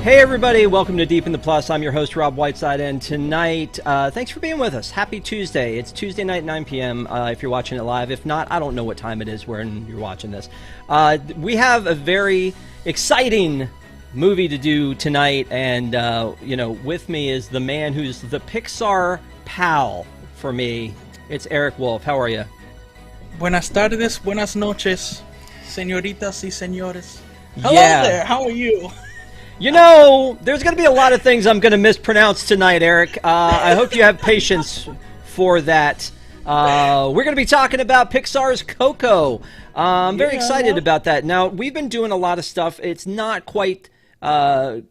Hey everybody, welcome to Deep in the Plus. I'm your host Rob Whiteside, and tonight, thanks for being with us. Happy Tuesday. It's Tuesday night, 9 p.m. If you're watching it live. If not, I don't know what time it is when you're watching this. We have a very exciting movie to do tonight, and with me is the man who's the Pixar pal for me. It's Eric Wolf. How are you? Buenas tardes, buenas noches, señoritas y señores. Hello there. How are you? You know, there's going to be a lot of things I'm going to mispronounce tonight, Eric. I hope you have patience for that. We're going to be talking about Pixar's Coco. I'm very excited about that. Now, we've been doing a lot of stuff. It's not quite Halloween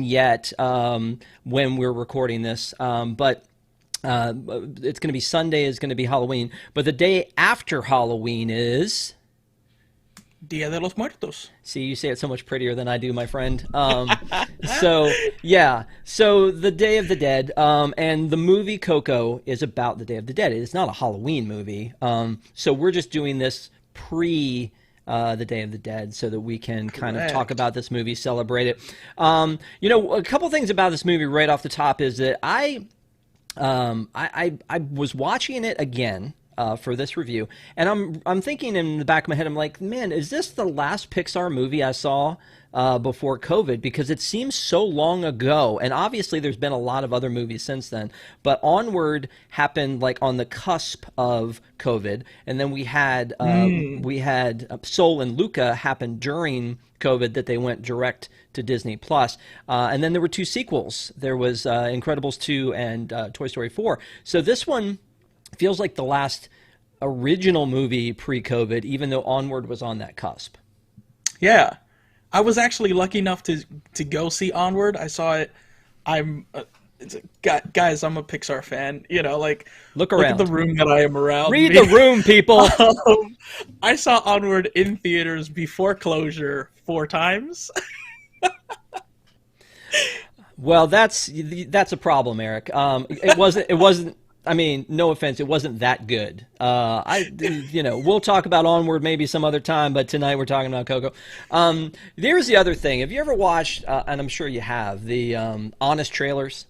yet when we're recording this, but it's going to be Sunday is going to be Halloween. But the day after Halloween is Dia de los Muertos. See, you say it so much prettier than I do, my friend. So the Day of the Dead, and the movie Coco is about the Day of the Dead. It's not a Halloween movie, so we're just doing this pre the Day of the Dead so that we can kind of talk about this movie, celebrate it. A couple things about this movie right off the top is that I was watching it again for this review, and I'm thinking in the back of my head, I'm like, man, is this the last Pixar movie I saw before COVID? Because it seems so long ago, and obviously there's been a lot of other movies since then, but Onward happened like on the cusp of COVID, and then we had Soul and Luca happen during COVID that they went direct to Disney Plus, and then there were two sequels. There was Incredibles 2 and Toy Story 4. So this one feels like the last original movie pre-COVID, even though Onward was on that cusp. Yeah, I was actually lucky enough to go see Onward. I saw it. Guys, I'm a Pixar fan. Look around. Look at the room that I am around. Read the room, people. I saw Onward in theaters before closure 4 times. Well, that's a problem, Eric. It wasn't. I mean, no offense, it wasn't that good. We'll talk about Onward maybe some other time, but tonight we're talking about Coco. There's the other thing. Have you ever watched, and I'm sure you have, the Honest trailers?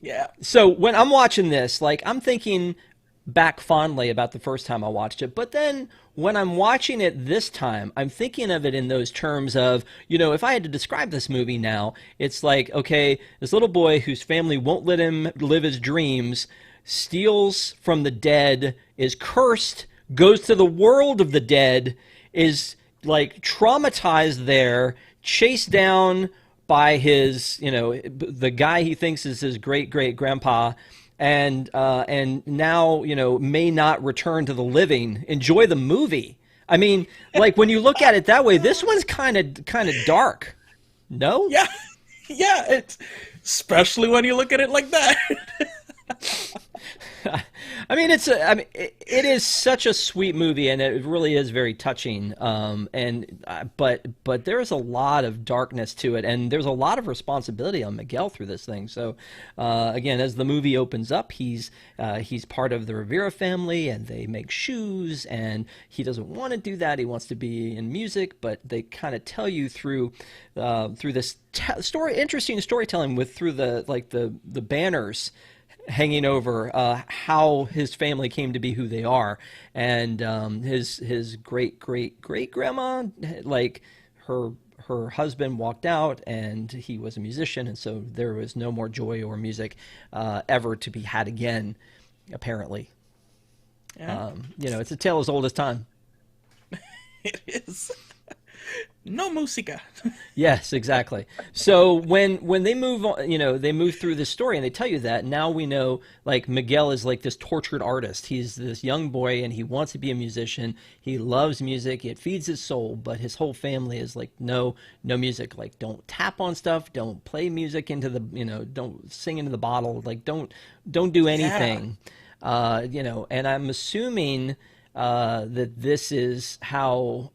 Yeah. So when I'm watching this, I'm thinking back fondly about the first time I watched it, but then when I'm watching it this time, I'm thinking of it in those terms of, if I had to describe this movie now, it's like, okay, this little boy whose family won't let him live his dreams, steals from the dead, is cursed, goes to the world of the dead, is traumatized there, chased down by his, the guy he thinks is his great-great-grandpa, and now, may not return to the living. Enjoy the movie. I mean, when you look at it that way, this one's kind of dark. No? Yeah. Yeah, it's especially when you look at it like that. I mean, it is such a sweet movie, and it really is very touching. But there is a lot of darkness to it, and there's a lot of responsibility on Miguel through this thing. So, again, as the movie opens up, he's part of the Rivera family, and they make shoes, and he doesn't want to do that. He wants to be in music, but they kind of tell you through this interesting storytelling through the banners hanging over how his family came to be who they are, and his great grandma, her husband walked out and he was a musician, and so there was no more joy or music ever to be had again, apparently. Yeah. It's a tale as old as time. It is. No música. Yes, exactly. So when they move on, they move through this story and they tell you that, now we know Miguel is this tortured artist. He's this young boy and he wants to be a musician. He loves music. It feeds his soul, but his whole family is no music. Don't tap on stuff. Don't play music into the, don't sing into the bottle. Don't do anything. Yeah. And I'm assuming that this is how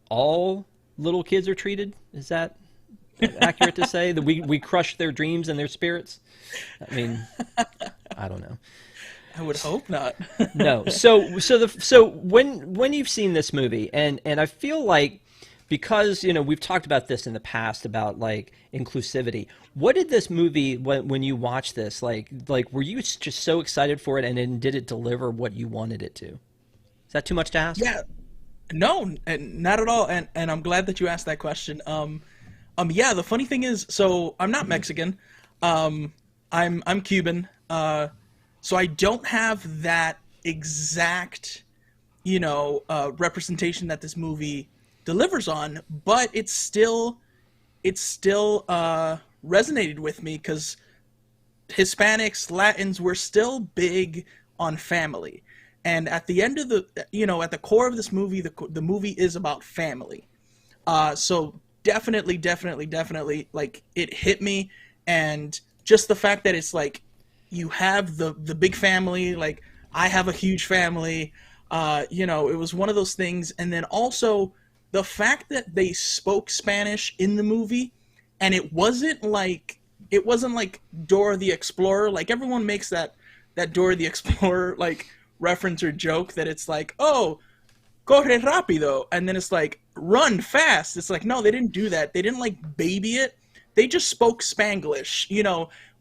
all little kids are treated. Is that accurate to say that we crush their dreams and their spirits? I mean, I don't know. I would hope not. No. So when you've seen this movie, and I feel like because we've talked about this in the past about like inclusivity. What did this movie, when you watched this, like were you just so excited for it, and then did it deliver what you wanted it to? Is that too much to ask? Yeah, no, and not at all. And I'm glad that you asked that question. Yeah, the funny thing is, so I'm not Mexican. I'm Cuban. So I don't have that exact, representation that this movie delivers on, but it's still resonated with me because Hispanics, Latins, were still big on family. And at the end of at the core of this movie, the movie is about family. So definitely, like, it hit me. And just the fact that it's like, you have the big family, like, I have a huge family, it was one of those things. And then also the fact that they spoke Spanish in the movie, and it wasn't like Dora the Explorer. Like, everyone makes that Dora the Explorer like reference or joke, that it's like, oh, corre rápido, and then it's like, run fast. It's like, no, they didn't do that. They didn't like baby it. They just spoke Spanglish,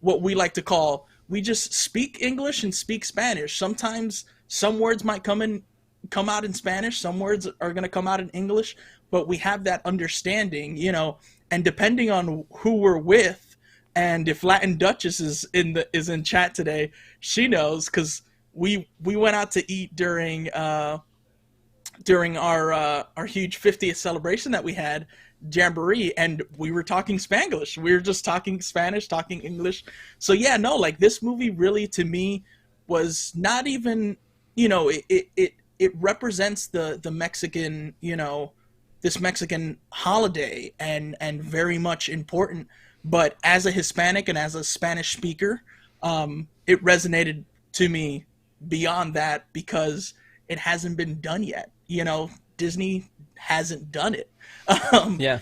what we like to call, we just speak English and speak Spanish. Sometimes some words might come out in Spanish, some words are going to come out in English, but we have that understanding, and depending on who we're with, and if Latin Duchess is in chat today, she knows, because we went out to eat during our huge 50th celebration that we had, Jamboree, and we were talking Spanglish. We were just talking Spanish, talking English. So yeah, no, like, this movie really, to me, was not even, it represents the Mexican, this Mexican holiday, and very much important. But as a Hispanic and as a Spanish speaker, it resonated to me beyond that, because it hasn't been done yet. Disney hasn't done it. Yeah.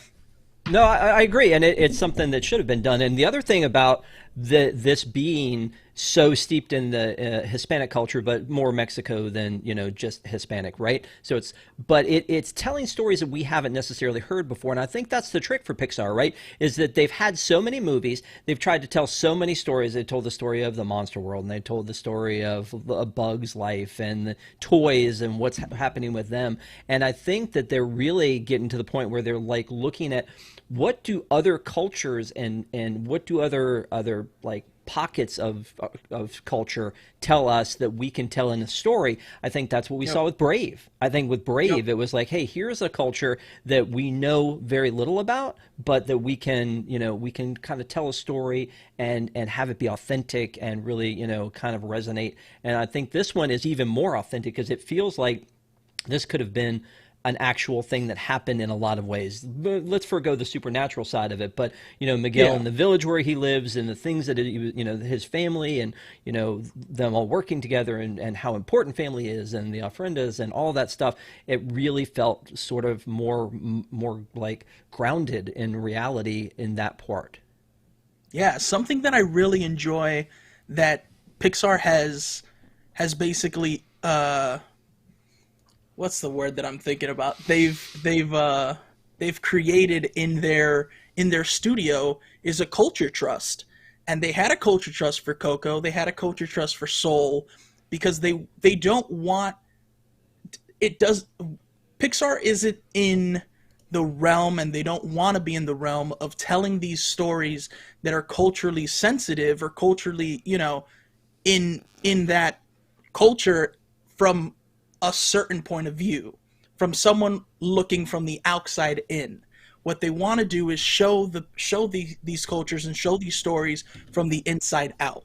No, I agree, and it's something that should have been done. And the other thing about this being so steeped in the Hispanic culture, but more Mexico than just Hispanic, right? So it's telling stories that we haven't necessarily heard before, and I think that's the trick for Pixar, right? Is that they've had so many movies, they've tried to tell so many stories. They told the story of the monster world, and they told the story of a bug's life and the toys and what's happening with them. And I think that they're really getting to the point where they're like looking at, what do other cultures and what do other like pockets of culture tell us that we can tell in a story? I think that's what we saw with Brave. I think with Brave, it was like, hey, here's a culture that we know very little about, but that we can kind of tell a story and have it be authentic and really, kind of resonate. And I think this one is even more authentic, because it feels like this could have been an actual thing that happened in a lot of ways. Let's forego the supernatural side of it, but Miguel in the village where he lives, and the things that his family and them all working together, and how important family is, and the ofrendas and all that stuff. It really felt sort of more like grounded in reality in that part. Yeah, something that I really enjoy that Pixar has basically what's the word that I'm thinking about? They've created in their studio is a culture trust. And they had a culture trust for Coco, they had a culture trust for Soul, because they don't want Pixar isn't in the realm, and they don't want to be in the realm of telling these stories that are culturally sensitive, or culturally, in that culture from a certain point of view, from someone looking from the outside in. What they want to do is show these cultures and show these stories from the inside out.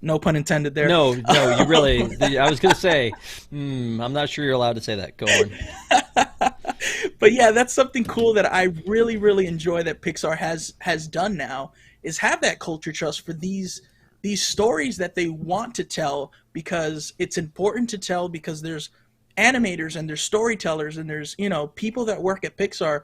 No pun intended there. No, you really. I was gonna say, I'm not sure you're allowed to say that. Go on. But yeah, that's something cool that I really, really enjoy that Pixar has done now, is have that culture trust for these stories that they want to tell, because it's important to tell, because there's animators and there's storytellers and there's people that work at Pixar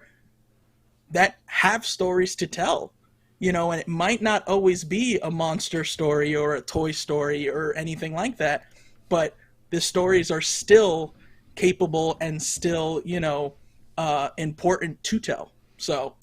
that have stories to tell, and it might not always be a monster story or a toy story or anything like that, but the stories are still capable and still important to tell. So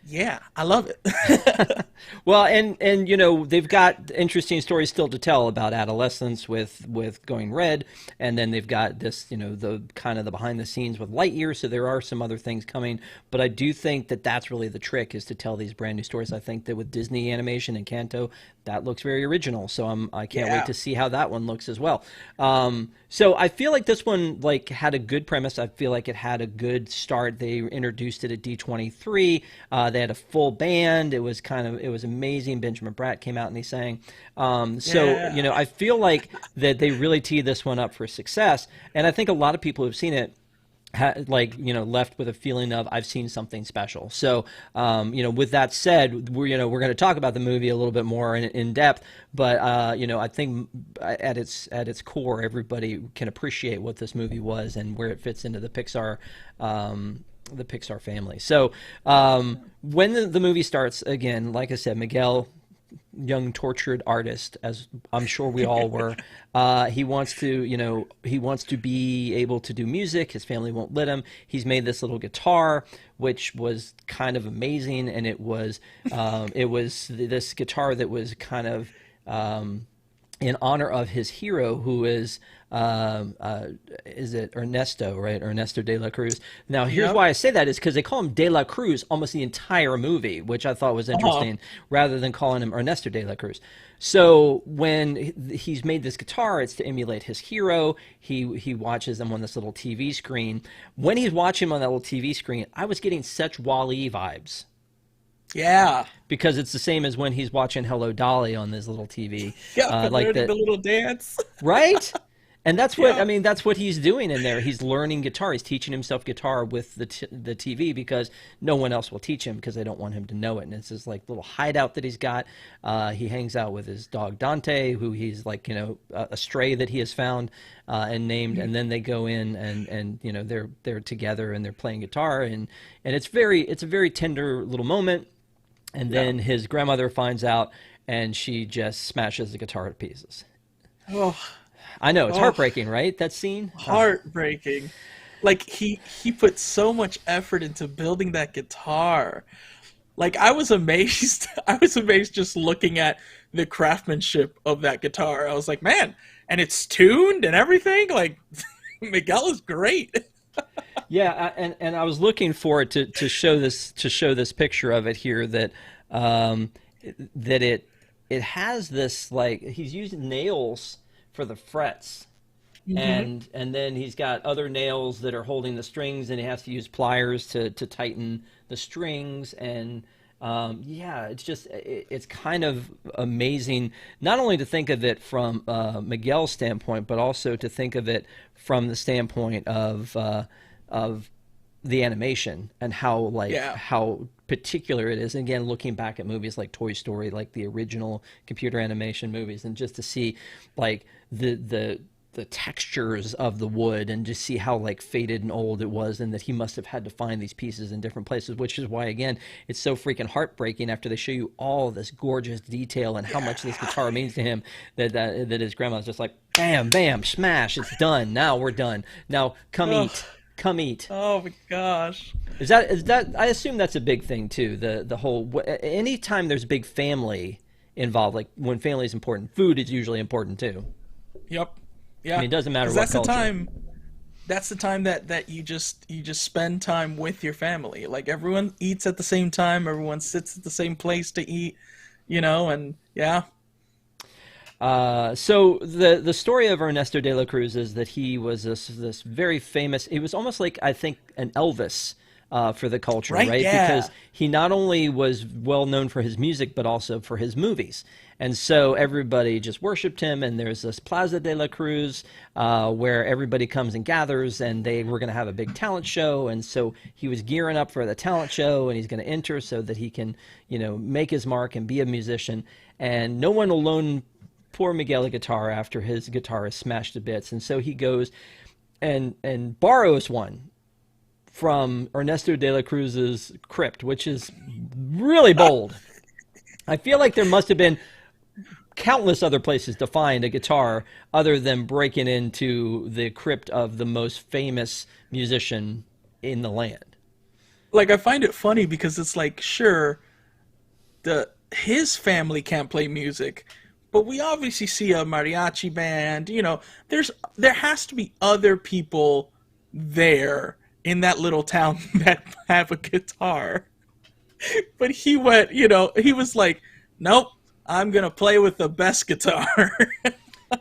yeah, I love it. Well, and you know, they've got interesting stories still to tell about adolescence with Going Red, and then they've got this, you know, the kind of the behind the scenes with Lightyear. So there are some other things coming, but I do think that that's really the trick, is to tell these brand new stories. I think that with Disney animation and Kanto, that looks very original. So I can't wait to see how that one looks as well. So I feel like this one like had a good premise. I feel like it had a good start. They introduced it at D23. They had a full band. It was amazing. Benjamin Bratt came out and he sang. So you know, I feel like that they really teed this one up for success. And I think a lot of people who've seen it like, you know, left with a feeling of, I've seen something special. So, you know, with that said, we're going to talk about the movie a little bit more in depth, but, you know, I think at its core, everybody can appreciate what this movie was and where it fits into the Pixar family. So, when the movie starts, again, like I said, Miguel, young tortured artist, as I'm sure we all were, he wants to be able to do music. His family won't let him. He's made this little guitar, which was kind of amazing, and it was this guitar that was kind of in honor of his hero, who is it Ernesto, right? Ernesto de la Cruz. Now, here's why I say that, is because they call him De La Cruz almost the entire movie, which I thought was interesting, rather than calling him Ernesto de la Cruz. So when he's made this guitar, it's to emulate his hero. He watches them on this little TV screen. When he's watching him on that little TV screen, I was getting such Wall-E vibes. Yeah, because it's the same as when he's watching Hello Dolly on this little TV. Yeah, like the little dance. Right? And that's what I mean. That's what he's doing in there. He's learning guitar. He's teaching himself guitar with the TV, because no one else will teach him, because they don't want him to know it. And it's this like little hideout that he's got. He hangs out with his dog Dante, who he's like, you know, a stray that he has found and named. And then they go in and you know, they're together and they're playing guitar, and it's a very tender little moment. And then his grandmother finds out, and she just smashes the guitar to pieces. Oh. I know, it's heartbreaking, right? That scene? Heartbreaking. Like, he put so much effort into building that guitar. Like, I was amazed. I was amazed just looking at the craftsmanship of that guitar. I was like, man, and it's tuned and everything. Like, Miguel is great. Yeah, and I was looking for it to show this picture of it here, that it has this, like, he's using nails for the frets, and then he's got other nails that are holding the strings, and he has to use pliers to tighten the strings. And it's kind of amazing, not only to think of it from Miguel's standpoint, but also to think of it from the standpoint of the animation, and how particular it is. And again, looking back at movies like Toy Story, like the original computer animation movies, and just to see like the textures of the wood, and just see how like faded and old it was, and that he must have had to find these pieces in different places, which is why, again, it's so freaking heartbreaking after they show you all this gorgeous detail and how much this guitar means to him, that his grandma's just like, bam, bam, smash, it's done. Now we're done. Now come eat. Come eat. Oh my gosh. Is that? I assume that's a big thing too. The whole, anytime there's big family involved, like when family is important, food is usually important too. Yep. Yeah. I mean, it doesn't matter what culture. That's the time that you just spend time with your family. Like, everyone eats at the same time. Everyone sits at the same place to eat. You know, and yeah. So the story of Ernesto de la Cruz is that he was this very famous. He was almost like, I think, an Elvis for the culture, right? Yeah. Because he not only was well known for his music, but also for his movies. And so everybody just worshipped him. And there's this Plaza de la Cruz where everybody comes and gathers, and they were going to have a big talent show. And so he was gearing up for the talent show, and he's going to enter so that he can, you know, make his mark and be a musician. And no one will loan poor Miguel a guitar after his guitar is smashed to bits. And so he goes and borrows one from Ernesto de la Cruz's crypt, which is really bold. I feel like there must have been countless other places to find a guitar other than breaking into the crypt of the most famous musician in the land. like I find it funny because it's like, sure, his family can't play music, but we obviously see a mariachi band. There has to be other people there in that little town that have a guitar. But he was like, nope, I'm gonna play with the best guitar.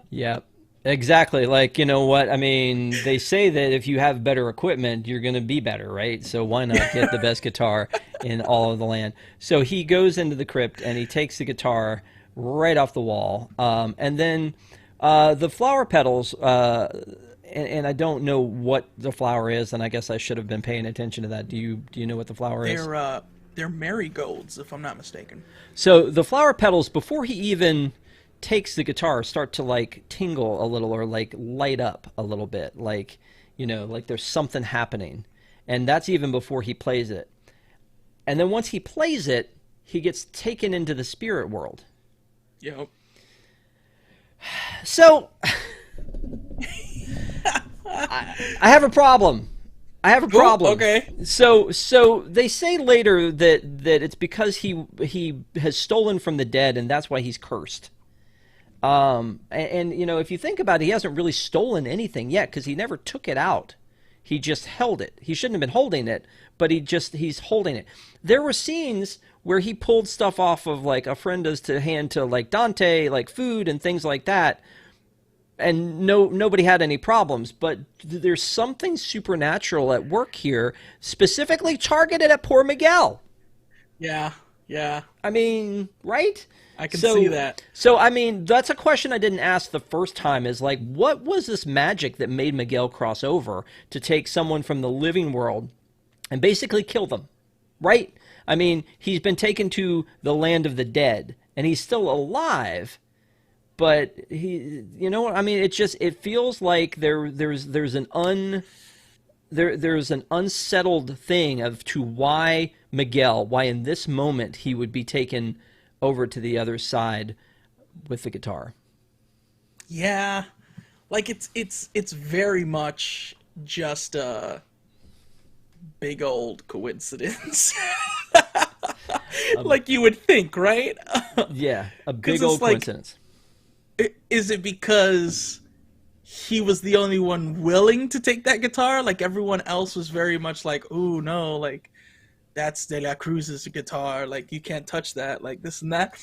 Yeah, exactly. Like, you know what? I mean, they say that if you have better equipment, you're going to be better, right? So why not get the best guitar in all of the land? So he goes into the crypt and he takes the guitar right off the wall. And then the flower petals, and I don't know what the flower is, and I guess I should have been paying attention to that. Do you know what the flower is? They're marigolds, if I'm not mistaken. So the flower petals, before he even takes the guitar, start to like tingle a little or like light up a little bit, like, like there's something happening. And that's even before he plays it. And then once he plays it, he gets taken into the spirit world. Yep. So I have a problem. I have a problem. Ooh, okay. So they say later that it's because he has stolen from the dead, and that's why he's cursed. And if you think about it, he hasn't really stolen anything yet because he never took it out. He just held it. He shouldn't have been holding it, but he's holding it. There were scenes where he pulled stuff off of like a friend does to hand to like Dante, like food and things like that. And nobody had any problems, but there's something supernatural at work here, specifically targeted at poor Miguel. Yeah. I mean, right? I can see that. So, I mean, that's a question I didn't ask the first time, is like, what was this magic that made Miguel cross over to take someone from the living world and basically kill them, right? I mean, he's been taken to the land of the dead, and he's still alive, but I mean, it feels like there's an unsettled thing of to why Miguel, why in this moment he would be taken over to the other side with the guitar. Yeah, like it's very much just a big old coincidence. Like you would think, right? Yeah, a big old coincidence. Is it because he was the only one willing to take that guitar? Like everyone else was very much like, "Ooh, no, like that's De La Cruz's guitar. Like you can't touch that. Like this and that."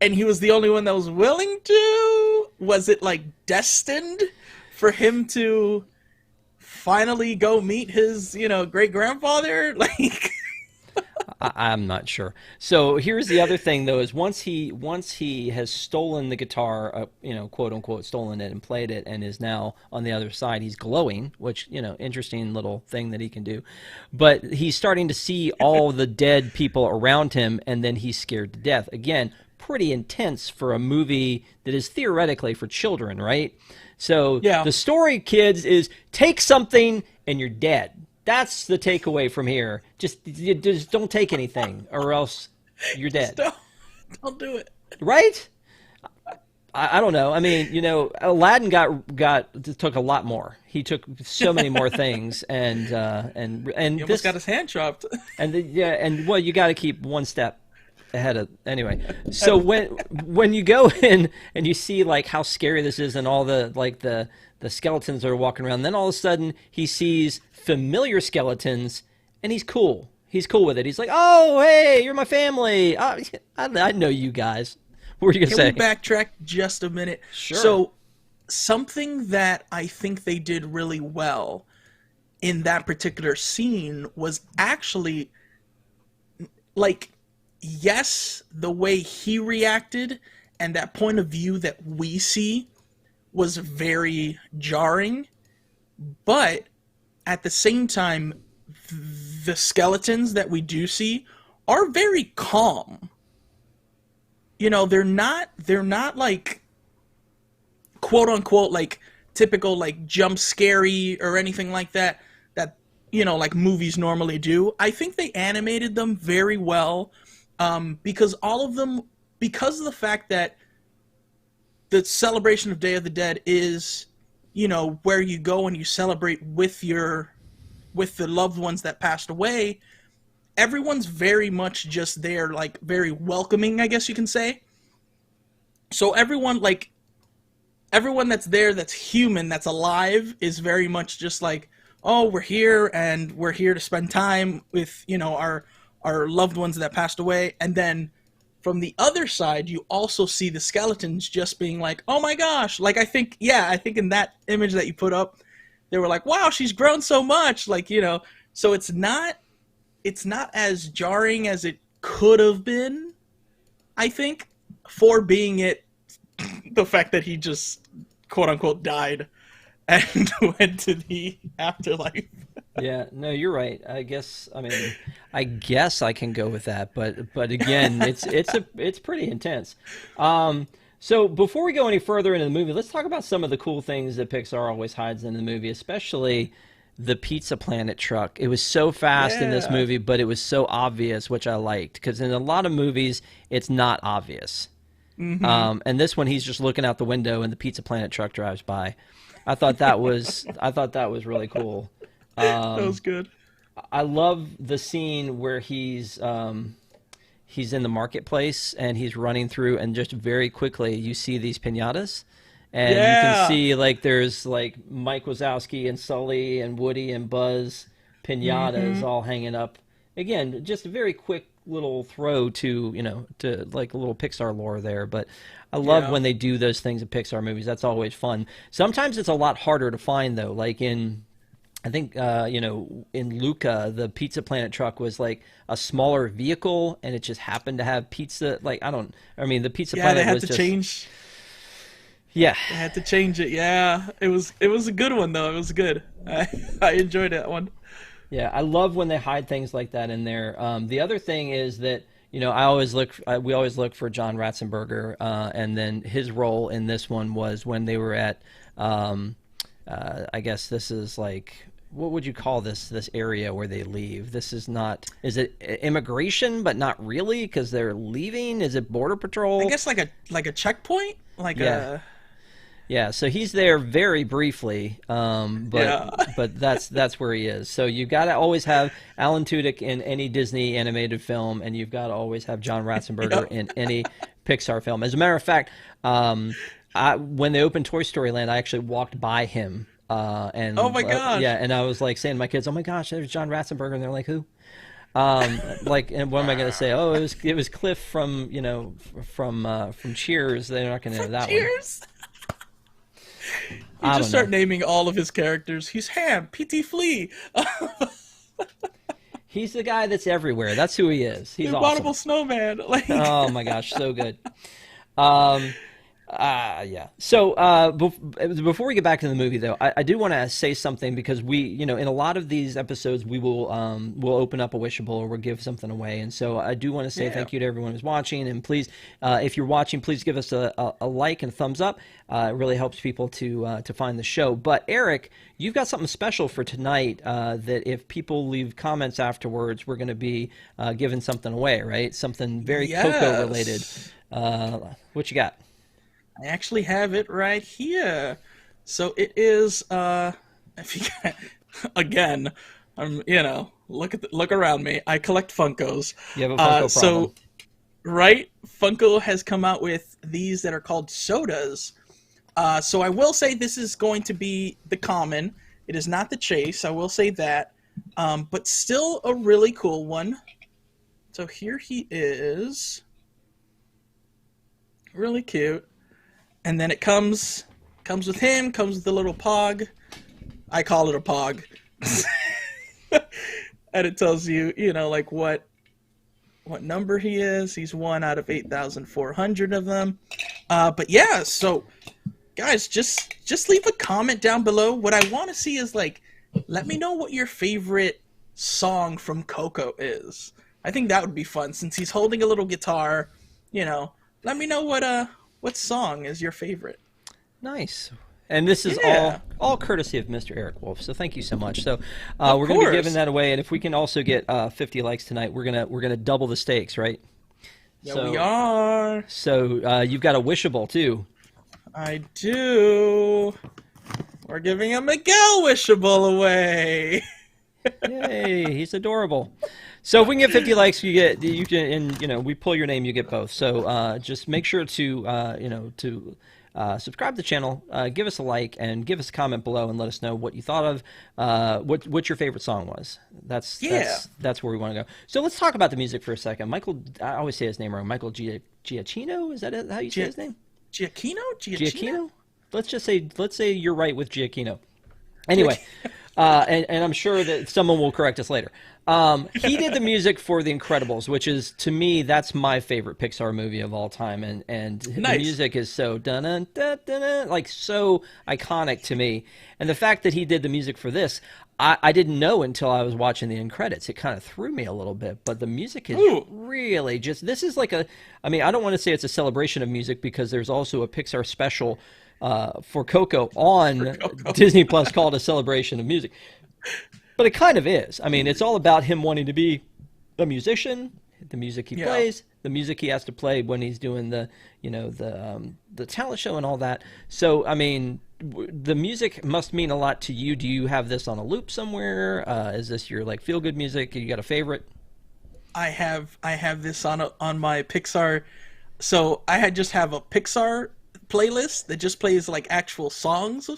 And he was the only one that was willing to? Was it like destined for him to finally go meet his, great grandfather? Like. I'm not sure. So here's the other thing, though, is once he has stolen the guitar, quote unquote, stolen it and played it, and is now on the other side, he's glowing, which, interesting little thing that he can do. But he's starting to see all the dead people around him, and then he's scared to death. Again, pretty intense for a movie that is theoretically for children, right? So yeah. The story, kids, is take something and you're dead. That's the takeaway from here. Just don't take anything, or else you're dead. Don't do it. Right? I don't know. I mean, Aladdin took a lot more. He took so many more things, and he almost got his hand chopped. And you got to keep one step ahead of anyway. So when you go in and you see like how scary this is, and all the skeletons that are walking around, then all of a sudden he sees familiar skeletons, and he's cool. He's cool with it. He's like, "Oh, hey, you're my family. I know you guys." What were you going to say? Can we backtrack just a minute? Sure. So, something that I think they did really well in that particular scene was actually, like, yes, the way he reacted and that point of view that we see was very jarring, but at the same time, the skeletons that we do see are very calm. They're not like, quote unquote, like typical like jump scary or anything like that like movies normally do. I think they animated them very well, because all of them, because of the fact that the celebration of Day of the Dead is, where you go and you celebrate with your with the loved ones that passed away, everyone's very much just there, like very welcoming, I guess you can say. So everyone that's there, that's human, that's alive, is very much just like, oh, we're here and we're here to spend time with, our loved ones that passed away. And then from the other side, you also see the skeletons just being like, oh my gosh. Like, I think in that image that you put up, they were like, wow, she's grown so much. Like, so it's not as jarring as it could have been, I think, for being the fact that he just, quote unquote, died and went to the afterlife. Yeah, no, you're right. I guess I can go with that, but again, it's pretty intense. So before we go any further into the movie, let's talk about some of the cool things that Pixar always hides in the movie, especially the Pizza Planet truck. It was so fast in this movie, but it was so obvious, which I liked, because in a lot of movies, it's not obvious. Mm-hmm. And this one, he's just looking out the window, and the Pizza Planet truck drives by. I thought that was really cool. That was good. I love the scene where he's in the marketplace and he's running through, and just very quickly you see these piñatas, and you can see like there's like Mike Wazowski and Sully and Woody and Buzz piñatas all hanging up. Again, just a very quick little throw to like a little Pixar lore there, but I love when they do those things in Pixar movies. That's always fun. Sometimes it's a lot harder to find though, like I think, in Luca, the Pizza Planet truck was like a smaller vehicle, and it just happened to have pizza. The Pizza Planet they had was to just... change. Yeah. They had to change it, yeah. It was a good one, though. It was good. I enjoyed that one. Yeah, I love when they hide things like that in there. The other thing is that, we always look for John Ratzenberger, and then his role in this one was when they were at... I guess this is like, what would you call this area where they leave? This is not, is it immigration, but not really, because they're leaving? Is it Border Patrol? I guess like a checkpoint? Yeah, so he's there very briefly, but that's where he is. So you've got to always have Alan Tudyk in any Disney animated film, and you've got to always have John Ratzenberger in any Pixar film. As a matter of fact, when they opened Toy Story Land, I actually walked by him. And oh my gosh! And I was like saying to my kids, "Oh my gosh, there's John Ratzenberger," and they're like, "Who?" And what am I going to say? Oh, it was Cliff from Cheers. They're not going to know that Cheers. One. You just start naming all of his characters. He's Ham, P.T. Flea. He's the guy that's everywhere. That's who he is. He's the awesome. Abominable Snowman. Oh my gosh, so good. Yeah. So before we get back to the movie, though, I do want to say something, because we, in a lot of these episodes, we will we'll open up a wishable, or we'll give something away, and so I do want to say thank you to everyone who's watching, and please, if you're watching, please give us a like and thumbs up. It really helps people to find the show. But Eric, you've got something special for tonight. That if people leave comments afterwards, we're going to be giving something away, right? Something very Coco related. What you got? I actually have it right here. So it is, if you can, again, look around me. I collect Funkos. You have a Funko problem. Right, Funko has come out with these that are called sodas. So I will say this is going to be the common. It is not the Chase. I will say that. But still a really cool one. So here he is. Really cute. And then it comes with him, comes with the little pog. I call it a pog. And it tells you, like what number he is. He's 1 out of 8,400 of them. But yeah, so guys, just leave a comment down below. What I want to see is let me know what your favorite song from Coco is. I think that would be fun, since he's holding a little guitar. Let me know what song is your favorite. Nice. And this is all courtesy of Mr. Eric Wolf. So thank you so much. So we're going to be giving that away, and if we can also get 50 likes tonight, we're gonna double the stakes, right? Yeah, we are. So you've got a wishable too. I do. We're giving a Miguel wishable away. Yay, he's adorable. So if we can get 50 likes, you can, and we pull your name, you get both. So just make sure to subscribe to the channel, give us a like, and give us a comment below, and let us know what you thought of what your favorite song was. That's where we want to go. So let's talk about the music for a second. Michael, I always say his name wrong. Michael Giacchino, is that how you say his name? Giacchino. Let's say you're right with Giacchino. Anyway, and I'm sure that someone will correct us later. He did the music for The Incredibles, which is, to me, that's my favorite Pixar movie of all time, and the music is so like so iconic to me. And the fact that he did the music for this, I didn't know until I was watching the end credits. It kind of threw me a little bit, but the music is really just, this is like I mean, I don't want to say it's a celebration of music, because there's also a Pixar special for Coco on Disney Plus called A Celebration of Music. But it kind of is. I mean, it's all about him wanting to be a musician, the music he plays, the music he has to play when he's doing the talent show and all that. So, I mean, the music must mean a lot to you. Do you have this on a loop somewhere? Is this your like feel good music? You got a favorite? I have this on my Pixar. So I just have a Pixar playlist that just plays like actual songs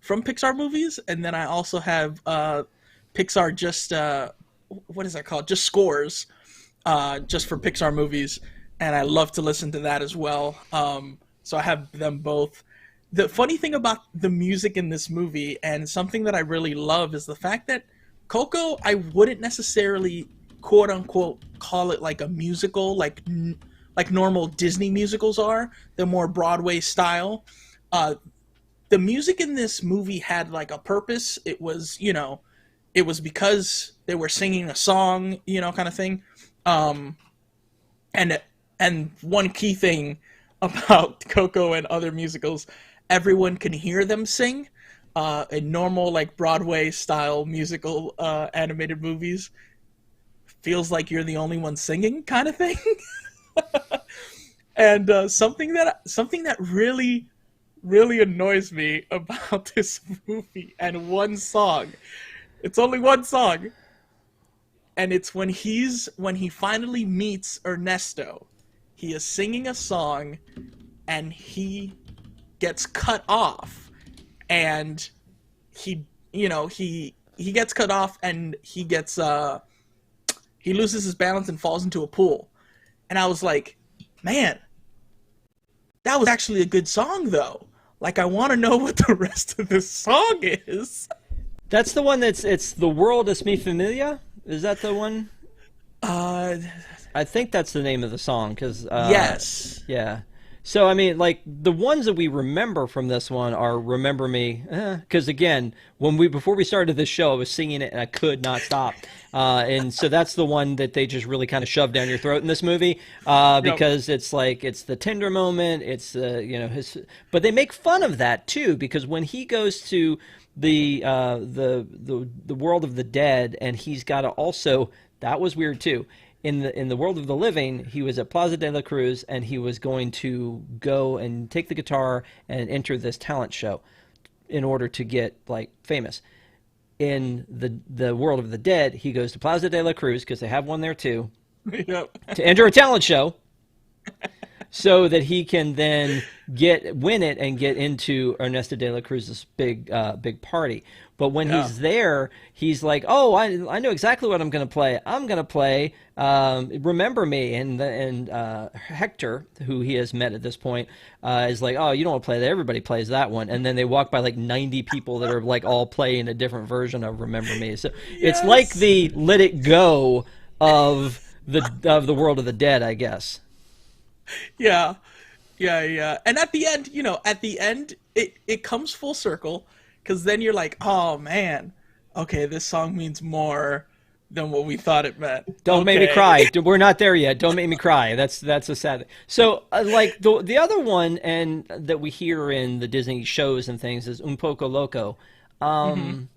from Pixar movies, and then I also have Pixar just what is that called? Just scores, just for Pixar movies, and I love to listen to that as well. So I have them both. The funny thing about the music in this movie, and something that I really love, is the fact that Coco, I wouldn't necessarily quote unquote call it like a musical, like normal Disney musicals are. They're more Broadway style. The music in this movie had like a purpose. It was, it was because they were singing a song, kind of thing. And one key thing about Coco and other musicals, everyone can hear them sing. In normal like Broadway style musical animated movies, feels like you're the only one singing, kind of thing. And something that really annoys me about this movie, and one song, it's only one song, and it's when he finally meets Ernesto. He is singing a song and he gets cut off, and he gets cut off, and he loses his balance and falls into a pool. And I was like, man, that was actually a good song, though. Like, I want to know what the rest of this song is. That's the one it's The World is Me Familia? Is that the one? I think that's the name of the song, because... yes. Yeah. So, I mean, like, the ones that we remember from this one are Remember Me, because, again, before we started this show, I was singing it and I could not stop. And so that's the one that they just really kind of shoved down your throat in this movie, because it's like, it's the tender moment, it's, but they make fun of that, too, because when he goes to the world of the dead, and he's got to also, that was weird, too. In the world of the living, he was at Plaza de la Cruz, and he was going to go and take the guitar and enter this talent show in order to get like famous. In the world of the dead, he goes to Plaza de la Cruz, because they have one there too, to enter a talent show, so that he can then win it and get into Ernesto de la Cruz's big party. But when he's there, he's like, "Oh, I know exactly what I'm going to play. I'm going to play Remember Me." And Hector, who he has met at this point, is like, "Oh, you don't want to play that. Everybody plays that one." And then they walk by like 90 people that are like all playing a different version of Remember Me. So it's like the Let It Go of the world of the dead, I guess. Yeah. And at the end, it comes full circle, because then you're like, oh man, okay, this song means more than what we thought it meant. Don't make me cry. We're not there yet. Don't make me cry. That's a sad thing. So like the other one, and that we hear in the Disney shows and things, is Un Poco Loco. I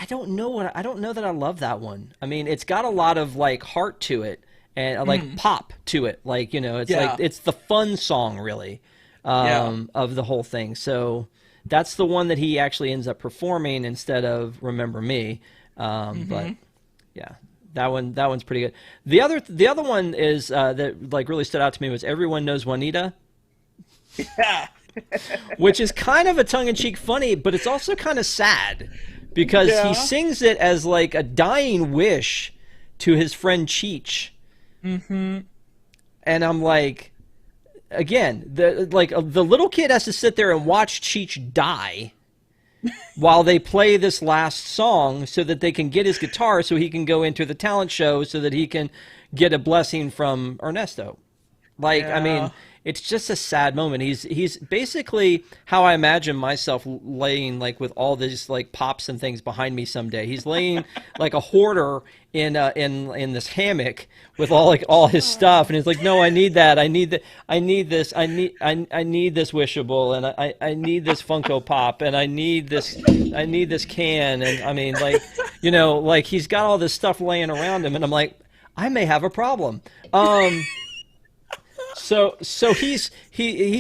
don't know that I love that one. I mean, it's got a lot of like heart to it, and like pop to it. Like, it's like, it's the fun song really, of the whole thing. So that's the one that he actually ends up performing instead of Remember Me. But yeah, that one's pretty good. The other one is that like really stood out to me was Everyone Knows Juanita. Yeah. Which is kind of a tongue-in-cheek funny, but it's also kind of sad because he sings it as like a dying wish to his friend Cheech. Mm-hmm. And I'm like, again, the little kid has to sit there and watch Cheech die while they play this last song so that they can get his guitar so he can go into the talent show so that he can get a blessing from Ernesto. Like, I mean, it's just a sad moment. He's basically how I imagine myself laying, like with all these like pops and things behind me someday. He's laying like a hoarder in this hammock with all his stuff, and he's like, no, I need that. I need this. I need this wishable, and I need this Funko Pop, and I need this can, and I mean, like, you know, like he's got all this stuff laying around him, and I'm like, I may have a problem. So he's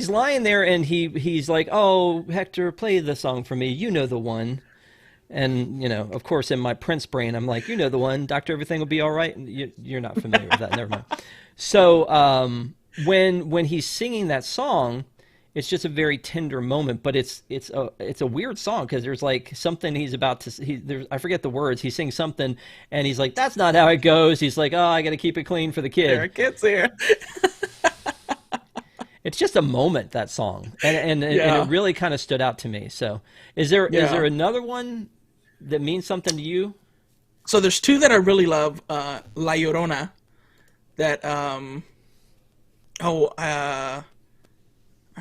lying there and he's like, oh, Hector, play the song for me. You know the one. And, you know, of course, in my Prince brain, I'm like, you know the one, Doctor Everything Will Be All Right. You're not familiar with that. Never mind. So when he's singing that song, it's just a very tender moment, but it's a weird song because there's like something he's about to, I forget the words. He sings something and he's like, that's not how it goes. He's like, oh, I got to keep it clean for the kid. There are kids here. It's just a moment, that song, and it really kind of stood out to me. So, is there another one that means something to you? So there's two that I really love. La Llorona, that I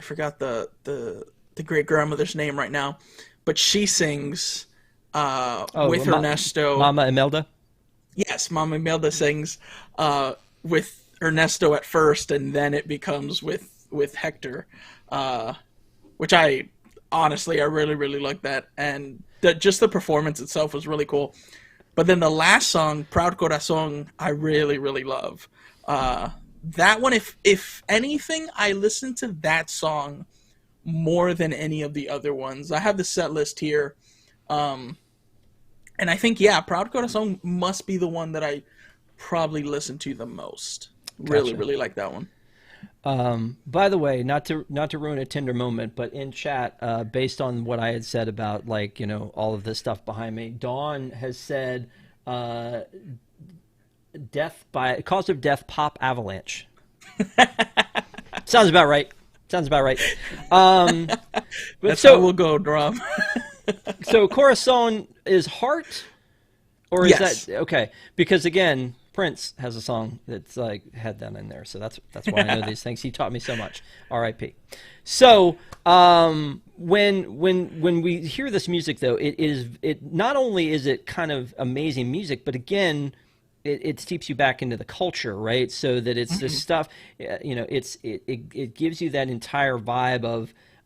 forgot the great grandmother's name right now, but she sings with Ernesto. Mama Imelda. Yes, Mama Imelda sings with Ernesto at first, and then it becomes with Hector, which I really, really like that, and just the performance itself was really cool. But then the last song, Proud Corazon, I really, really love. That one, if anything, I listen to that song more than any of the other ones. I have the set list here, and I think, Proud Corazon must be the one that I probably listen to the most. Gotcha. Really, really like that one. By the way, not to ruin a tender moment, but in chat, based on what I had said about, like, you know, all of this stuff behind me, Dawn has said, cause of death, pop avalanche. Sounds about right. That's how we'll go, Drum. So Corazon is heart, or is yes. that okay? Because again, Prince has a song that's like had that in there, so that's why I know these things. He taught me so much. R.I.P. So when we hear this music, though, it not only is it kind of amazing music, but again, it steeps you back into the culture, right? So that it's this stuff, you know, it gives you that entire vibe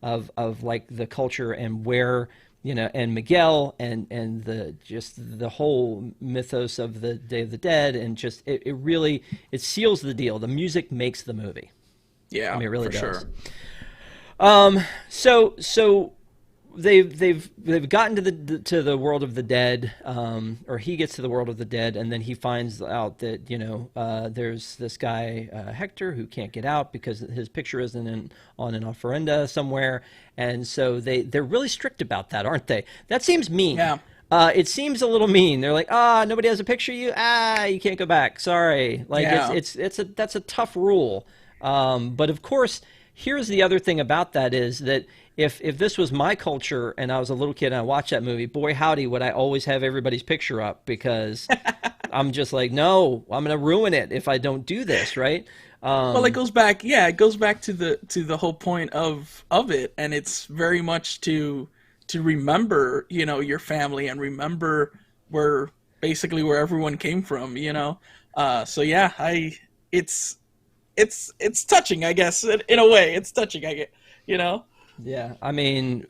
of like the culture and where. You know, and Miguel and the whole mythos of the Day of the Dead, and just it really seals the deal. The music makes the movie. Yeah, I mean, it really does. Sure. So they've gotten to the world of the dead, or he gets to the world of the dead, and then he finds out that, you know, there's this guy Hector who can't get out because his picture isn't on an ofrenda somewhere, and so they're really strict about that, aren't they? That seems mean. Yeah. It seems a little mean. They're like, nobody has a picture of you. You can't go back. Sorry. Like, that's a tough rule. But of course, here's the other thing about that is that if this was my culture and I was a little kid and I watched that movie, boy howdy, would I always have everybody's picture up, because I'm just like, no, I'm going to ruin it if I don't do this, right? Well, it goes back to the whole point of it, and it's very much to remember, you know, your family and remember where everyone came from, you know. So yeah, it's touching, I guess, in a way. It's touching, I get, you know. Yeah, I mean,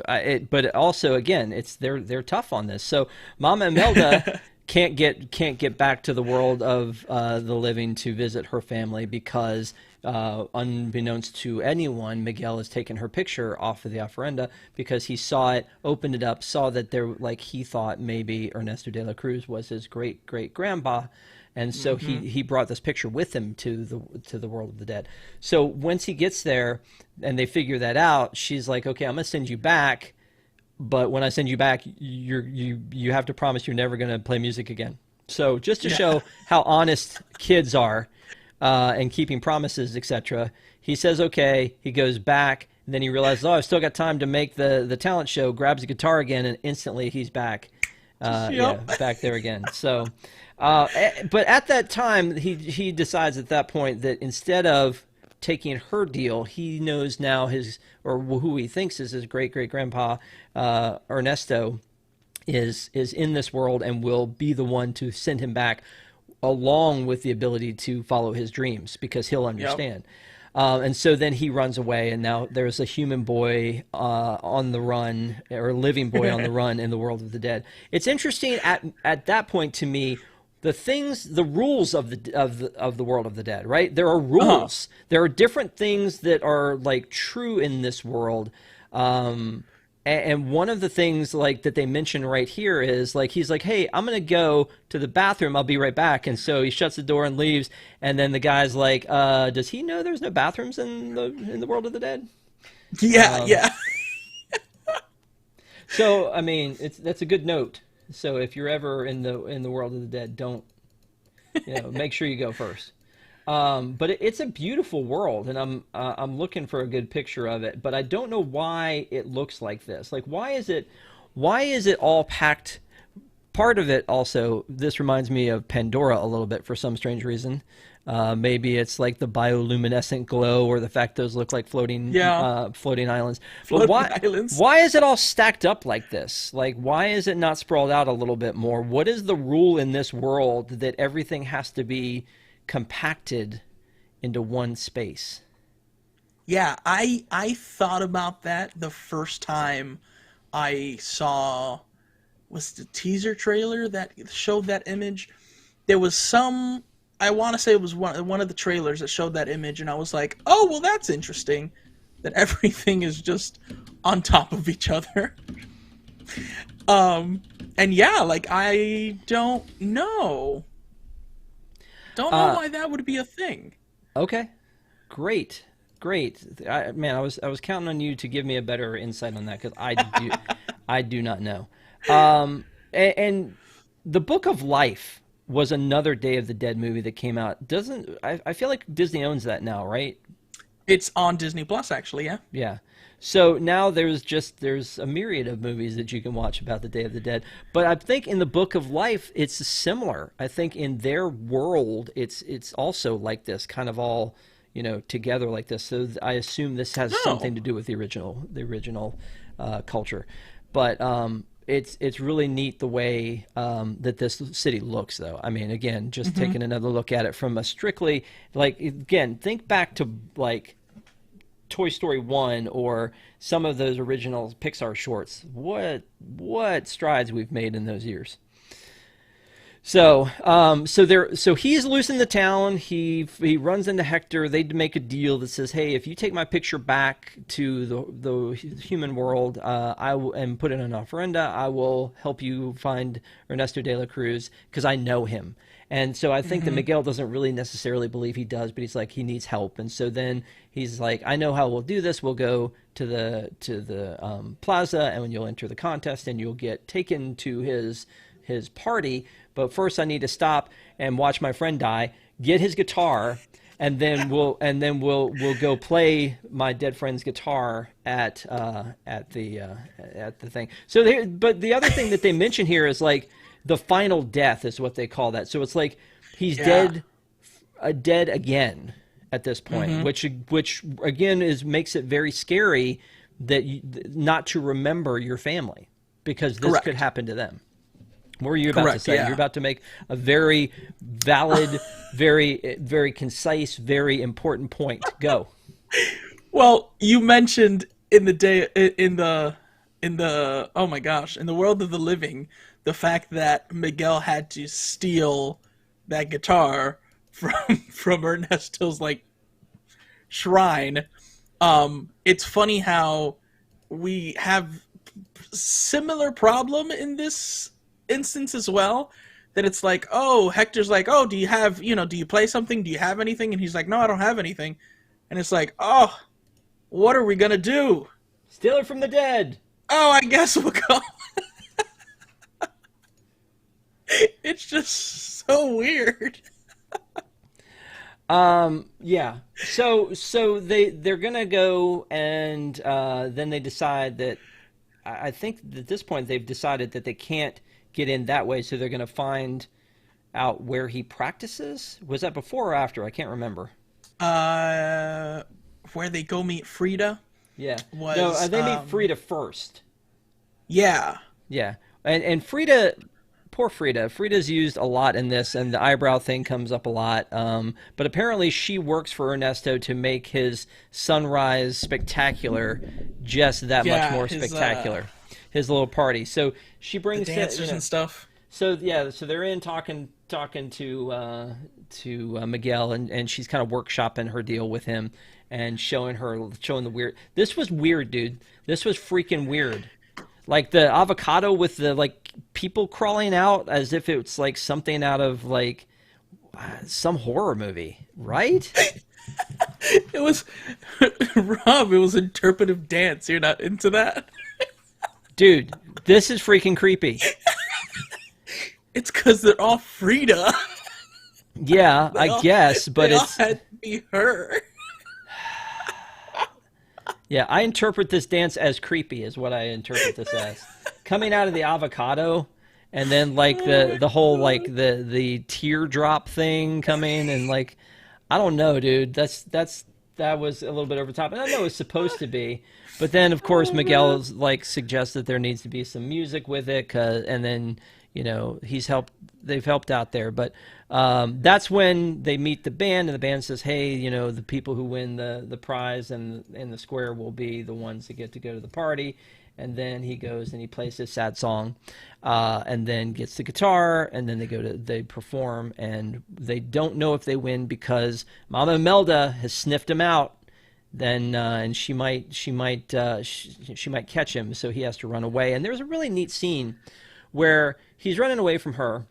but also again, they're tough on this. So Mama Imelda can't get back to the world of the living to visit her family because unbeknownst to anyone, Miguel has taken her picture off of the ofrenda because he saw it, opened it up, saw that there, like he thought maybe Ernesto de la Cruz was his great great grandpa, and so he brought this picture with him to the world of the dead. So once he gets there and they figure that out, she's like, okay, I'm gonna send you back, but when I send you back, you have to promise you're never gonna play music again. So just to show how honest kids are, and keeping promises, etc., he says okay. He goes back, and then he realizes, oh, I've still got time to make the talent show. Grabs a guitar again, and instantly he's back, back there again. So, but at that time, he decides at that point that instead of taking her deal, he knows now who he thinks is his great great grandpa, Ernesto, is in this world and will be the one to send him back, along with the ability to follow his dreams, because he'll understand. And so then he runs away, and now there's a human boy on the run, or a living boy on the run in the world of the dead. It's interesting at that point to me, the rules of the world of the dead, right? There are rules. There are different things that are like true in this world. And one of the things like that they mention right here is like, he's like, hey, I'm going to go to the bathroom. I'll be right back. And so he shuts the door and leaves. And then the guy's like, does he know there's no bathrooms in the world of the dead? Yeah. So, I mean, that's a good note. So if you're ever in the world of the dead, don't, make sure you go first. But it's a beautiful world, and I'm looking for a good picture of it, but I don't know why it looks like this. Like, why is it all packed? Part of it also, this reminds me of Pandora a little bit for some strange reason. Maybe it's like the bioluminescent glow, or the fact those look like floating islands. Why is it all stacked up like this? Like, why is it not sprawled out a little bit more? What is the rule in this world that everything has to be compacted into one space? Yeah, I thought about that the first time I saw, was the teaser trailer that showed that image. There was some, I want to say it was one of the trailers that showed that image, and I was like, oh, well, that's interesting that everything is just on top of each other. And yeah, like, I don't know. Don't know why that would be a thing. Okay. Great. I was counting on you to give me a better insight on that, because I do not know. And the Book of Life was another Day of the Dead movie that came out. I feel like Disney owns that now, right? It's on Disney Plus, actually, yeah. Yeah. So now there's a myriad of movies that you can watch about the Day of the Dead. But I think in the Book of Life, it's similar. I think in their world, it's also like this, kind of all, together like this. So I assume this has something to do with the original culture. But it's really neat the way that this city looks, though. I mean, again, just taking another look at it from a strictly, like, again, think back to, like, Toy Story 1 or some of those original Pixar shorts. What strides we've made in those years. So he's loose in the town. He runs into Hector. They make a deal that says, hey, if you take my picture back to the human world, and put it in an ofrenda, I will help you find Ernesto de la Cruz, because I know him. And so I think that Miguel doesn't really necessarily believe he does, but he's like, he needs help. And so then he's like, I know how we'll do this. We'll go to the plaza, and when you'll enter the contest, and you'll get taken to his party. But first, I need to stop and watch my friend die, get his guitar, and then we'll go play my dead friend's guitar at the thing. So, but the other thing that they mention here is like, the final death is what they call that. So it's like he's dead again at this point, which again makes it very scary that not to remember your family, because this could happen to them. What were you about to say? You're about to make a very valid, very, very concise, very important point. Go. Well, you mentioned in the oh my gosh, in the world of the living, the fact that Miguel had to steal that guitar from Ernesto's, like, shrine. It's funny how we have similar problem in this instance as well. That it's like, oh, Hector's like, oh, do you have, do you play something? Do you have anything? And he's like, no, I don't have anything. And it's like, oh, what are we gonna do? Steal it from the dead. Oh, I guess we'll go. It's just so weird. Yeah. So they're gonna go, and then they decide that I think at this point they've decided that they can't get in that way, so they're gonna find out where he practices. Was that before or after? I can't remember. Uh, where they go meet Frida Yeah. No, was, they meet Frida first. yeah, Yeah. And Frida, poor Frida. Frida's used a lot in this, and the eyebrow thing comes up a lot. But apparently she works for Ernesto to make his sunrise spectacular just that much yeah, more his spectacular. His little party. So she the brings dancers and stuff. So yeah, so they're in talking to Miguel, and she's kind of workshopping her deal with him and showing the weird. This was weird, dude. This was freaking weird. Like the avocado with the like people crawling out as if it's like something out of like some horror movie, right? It was Rob. It was interpretive dance. You're not into that? Dude, this is freaking creepy. It's because they're all Frida. Yeah, I guess, but they all it's had to be her. yeah, I interpret this dance as creepy is what I interpret this as. Coming out of the avocado and then like the whole like the teardrop thing coming and like I don't know, dude. That was a little bit over top. And I know it's supposed to be. But then of course Miguel's like suggests that there needs to be some music with it and then they've helped out there, but that's when they meet the band, and the band says, hey, the people who win the prize and the square will be the ones that get to go to the party. And then he goes and he plays his sad song, and then gets the guitar, and then they perform, and they don't know if they win because Mama Imelda has sniffed him out. Then and she might catch him, so he has to run away. And there's a really neat scene where he's running away from her,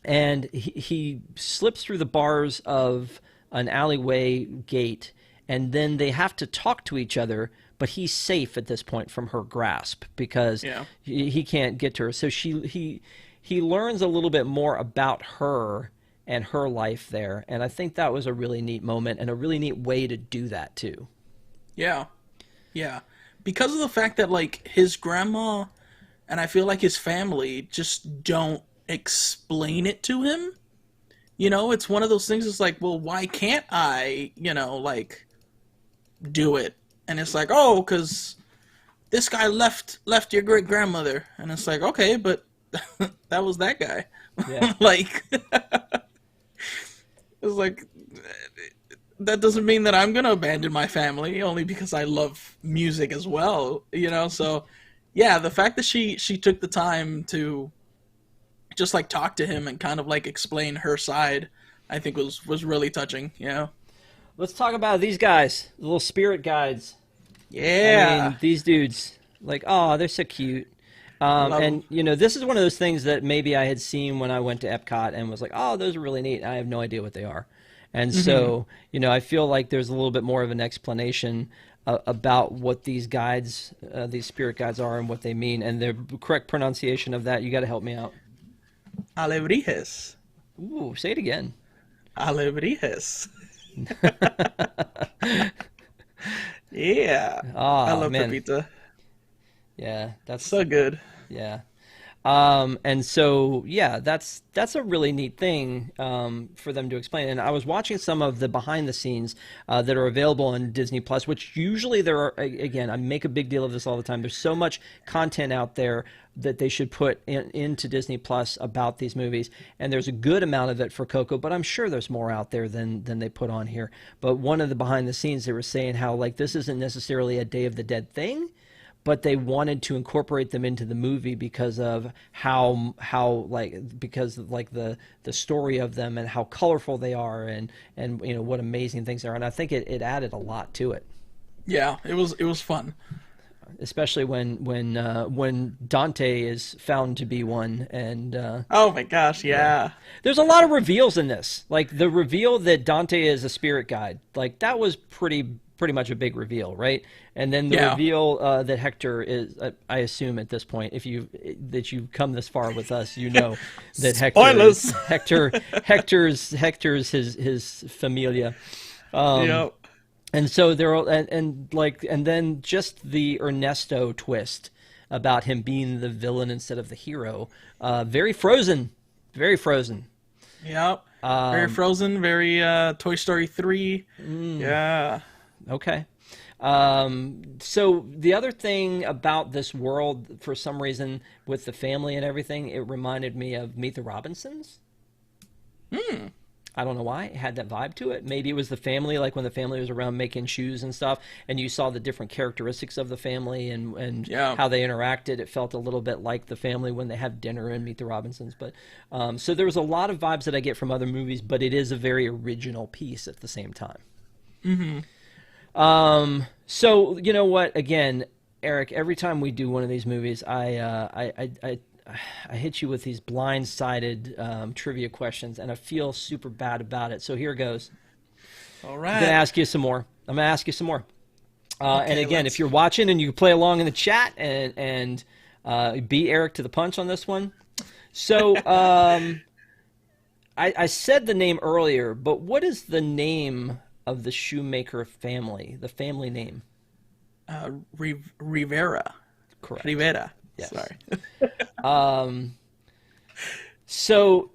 and he slips through the bars of an alleyway gate, and then they have to talk to each other, but he's safe at this point from her grasp because he can't get to her. So he learns a little bit more about her and her life there, and I think that was a really neat moment and a really neat way to do that too. Yeah, yeah, because of the fact that like his grandma and I feel like his family just don't explain it to him. It's one of those things. It's like, well, why can't I, like, do it? And it's like, oh, because this guy left your great grandmother. And it's like, okay, but that was that guy. Yeah. Like, it's like, that doesn't mean that I'm gonna abandon my family only because I love music as well. So. Yeah, the fact that she took the time to just like talk to him and kind of like explain her side, I think was really touching. Let's talk about these guys, the little spirit guides. Yeah, I mean, these dudes, like, oh, they're so cute. And this is one of those things that maybe I had seen when I went to Epcot and was like, oh, those are really neat. I have no idea what they are, and so I feel like there's a little bit more of an explanation about what these guides, these spirit guides are and what they mean. And the correct pronunciation of that, you got to help me out. Alebrijes. Ooh, say it again. Alebrijes. Yeah. Oh, I love man. Pepita. Yeah, that's So good. Yeah. And so, yeah, that's a really neat thing for them to explain. And I was watching some of the behind the scenes that are available on Disney Plus, which usually there are, again, I make a big deal of this all the time. There's so much content out there that they should put into Disney Plus about these movies. And there's a good amount of it for Coco, but I'm sure there's more out there than they put on here. But one of the behind the scenes, they were saying how, like, this isn't necessarily a Day of the Dead thing, but they wanted to incorporate them into the movie because of because of like the story of them and how colorful they are and what amazing things they are. And I think it added a lot to it. Yeah, it was fun. Especially when Dante is found to be one, and oh my gosh, yeah. There's a lot of reveals in this. Like the reveal that Dante is a spirit guide, like that was pretty much a big reveal, right? And then the reveal that Hector is, I assume at this point, that you've come this far with us, that Hector's his familia. Yep. And so and then just the Ernesto twist about him being the villain instead of the hero. Very Frozen. Very Frozen. Yep. Very Frozen, very Toy Story 3. Yeah. Okay. So the other thing about this world, for some reason, with the family and everything, it reminded me of Meet the Robinsons. I don't know why. It had that vibe to it. Maybe it was the family, like when the family was around making shoes and stuff, and you saw the different characteristics of the family and how they interacted. It felt a little bit like the family when they have dinner and Meet the Robinsons. But so there was a lot of vibes that I get from other movies, but it is a very original piece at the same time. So you know what? Again, Eric, every time we do one of these movies, I hit you with these blindsided trivia questions, and I feel super bad about it. So here goes. All right. I'm going to ask you some more. And again, if you're watching and you play along in the chat and beat Eric to the punch on this one. So I said the name earlier, but what is the name of the shoemaker family, the family name? Rivera. Correct. Rivera. Yes. Sorry. So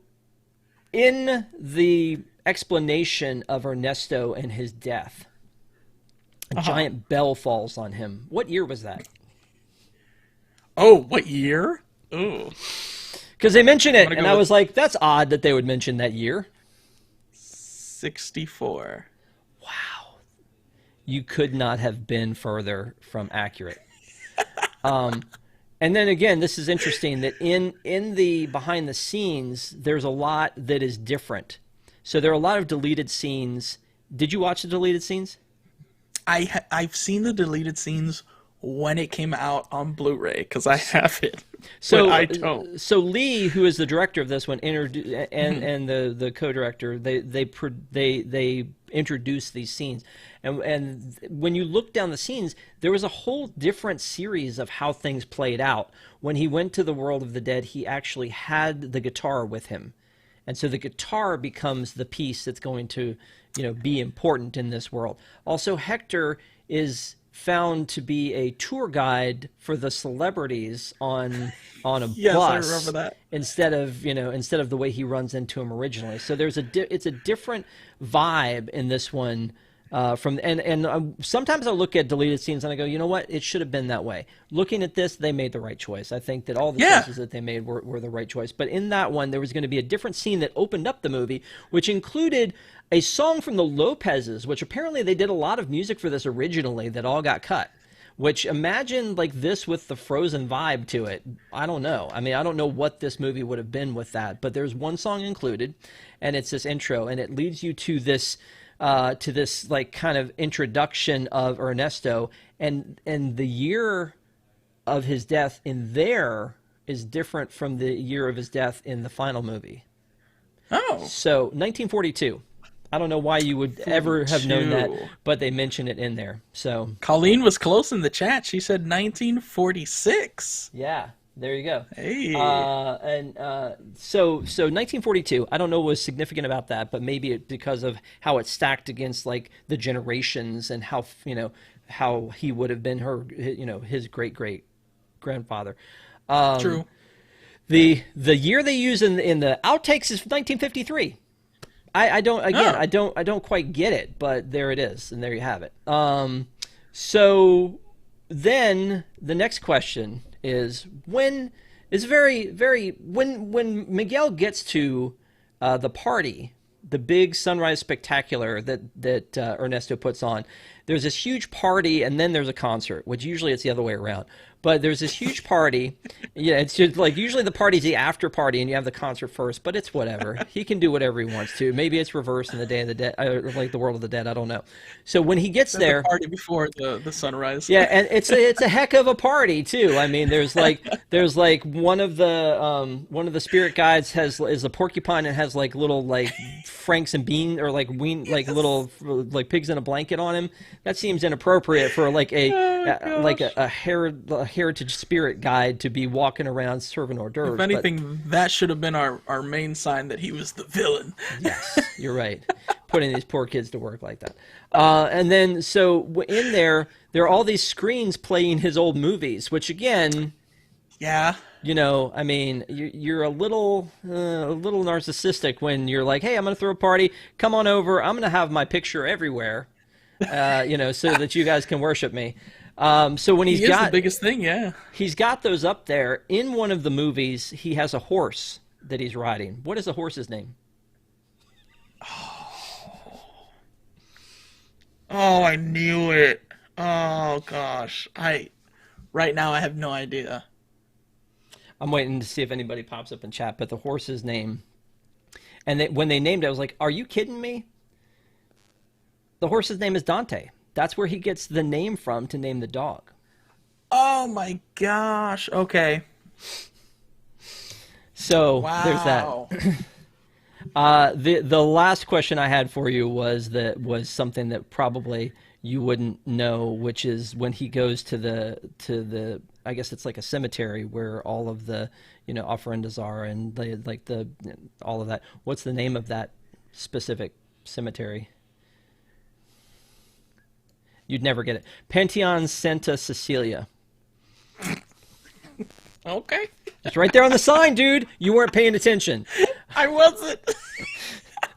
in the explanation of Ernesto and his death, a giant bell falls on him. What year was that? Oh, what year? Ooh. Because they mention it, and I was like, that's odd that they would mention that year. 64. Wow. You could not have been further from accurate. And then again, this is interesting that in the behind the scenes, there's a lot that is different. So there are a lot of deleted scenes. Did you watch the deleted scenes? I've seen the deleted scenes when it came out on Blu-ray because I have it. So but I don't. So Lee, who is the director of this one, and the co-director, they introduced these scenes, and when you look down the scenes, there was a whole different series of how things played out. When he went to the world of the dead, he actually had the guitar with him, and so the guitar becomes the piece that's going to, be important in this world. Also, Hector is found to be a tour guide for the celebrities on a yes, bus. I remember that. Instead of the way he runs into him originally. So there's it's a different vibe in this one. Sometimes I look at deleted scenes and I go, you know what? It should have been that way. Looking at this, they made the right choice. I think that all the choices that they made were the right choice. But in that one, there was going to be a different scene that opened up the movie, which included a song from the Lopez's, which apparently they did a lot of music for this originally that all got cut. Which, imagine like this with the Frozen vibe to it. I don't know. I mean, I don't know what this movie would have been with that. But there's one song included, and it's this intro, and it leads you to this like kind of introduction of Ernesto, and the year of his death in there is different from the year of his death in the final movie. Oh. So 1942. I don't know why you would ever have known that, but they mention it in there. So Colleen was close in the chat. She said 1946. Yeah, there you go. Hey. So 1942. I don't know what was significant about that, but maybe because of how it stacked against like the generations and how how he would have been his great grandfather. True. The year they use in the outtakes is 1953. I don't quite get it, but there it is, and there you have it. So then the next question is when Miguel gets to the party, the big sunrise spectacular that Ernesto puts on, there's this huge party and then there's a concert, which usually it's the other way around. But there's this huge party. Yeah, it's just like usually the party's the after party and you have the concert first, but it's whatever. He can do whatever he wants to. Maybe it's reversed in the Day of the Dead, or like the World of the Dead. I don't know. So when he gets there, the party before the sunrise. yeah, and it's a heck of a party too. I mean, there's like one of the spirit guides is a porcupine and has like little like franks and bean or like little like pigs in a blanket on him. That seems inappropriate for like a heritage spirit guide to be walking around serving hors d'oeuvres. If anything, that should have been our main sign that he was the villain. Yes, you're right. Putting these poor kids to work like that. And then, so in there are all these screens playing his old movies, which again, yeah, you know, I mean, you're a little narcissistic when you're like, hey, I'm going to throw a party. Come on over. I'm going to have my picture everywhere, you know, so that you guys can worship me. So when he's got the biggest thing, yeah, he's got those up there. In one of the movies, he has a horse that he's riding. What is the horse's name? Oh, I knew it. Oh gosh, right now I have no idea. I'm waiting to see if anybody pops up in chat. But the horse's name, and when they named it, I was like, "Are you kidding me?" The horse's name is Dante. That's where he gets the name from to name the dog. Oh my gosh. Okay. So wow. There's that. The last question I had for you was something that probably you wouldn't know, which is when he goes to the I guess it's like a cemetery where all of the, you know, ofrendas are and all of that. What's the name of that specific cemetery? You'd never get it. Panteon Santa Cecilia. Okay. It's right there on the sign, dude. You weren't paying attention. I wasn't.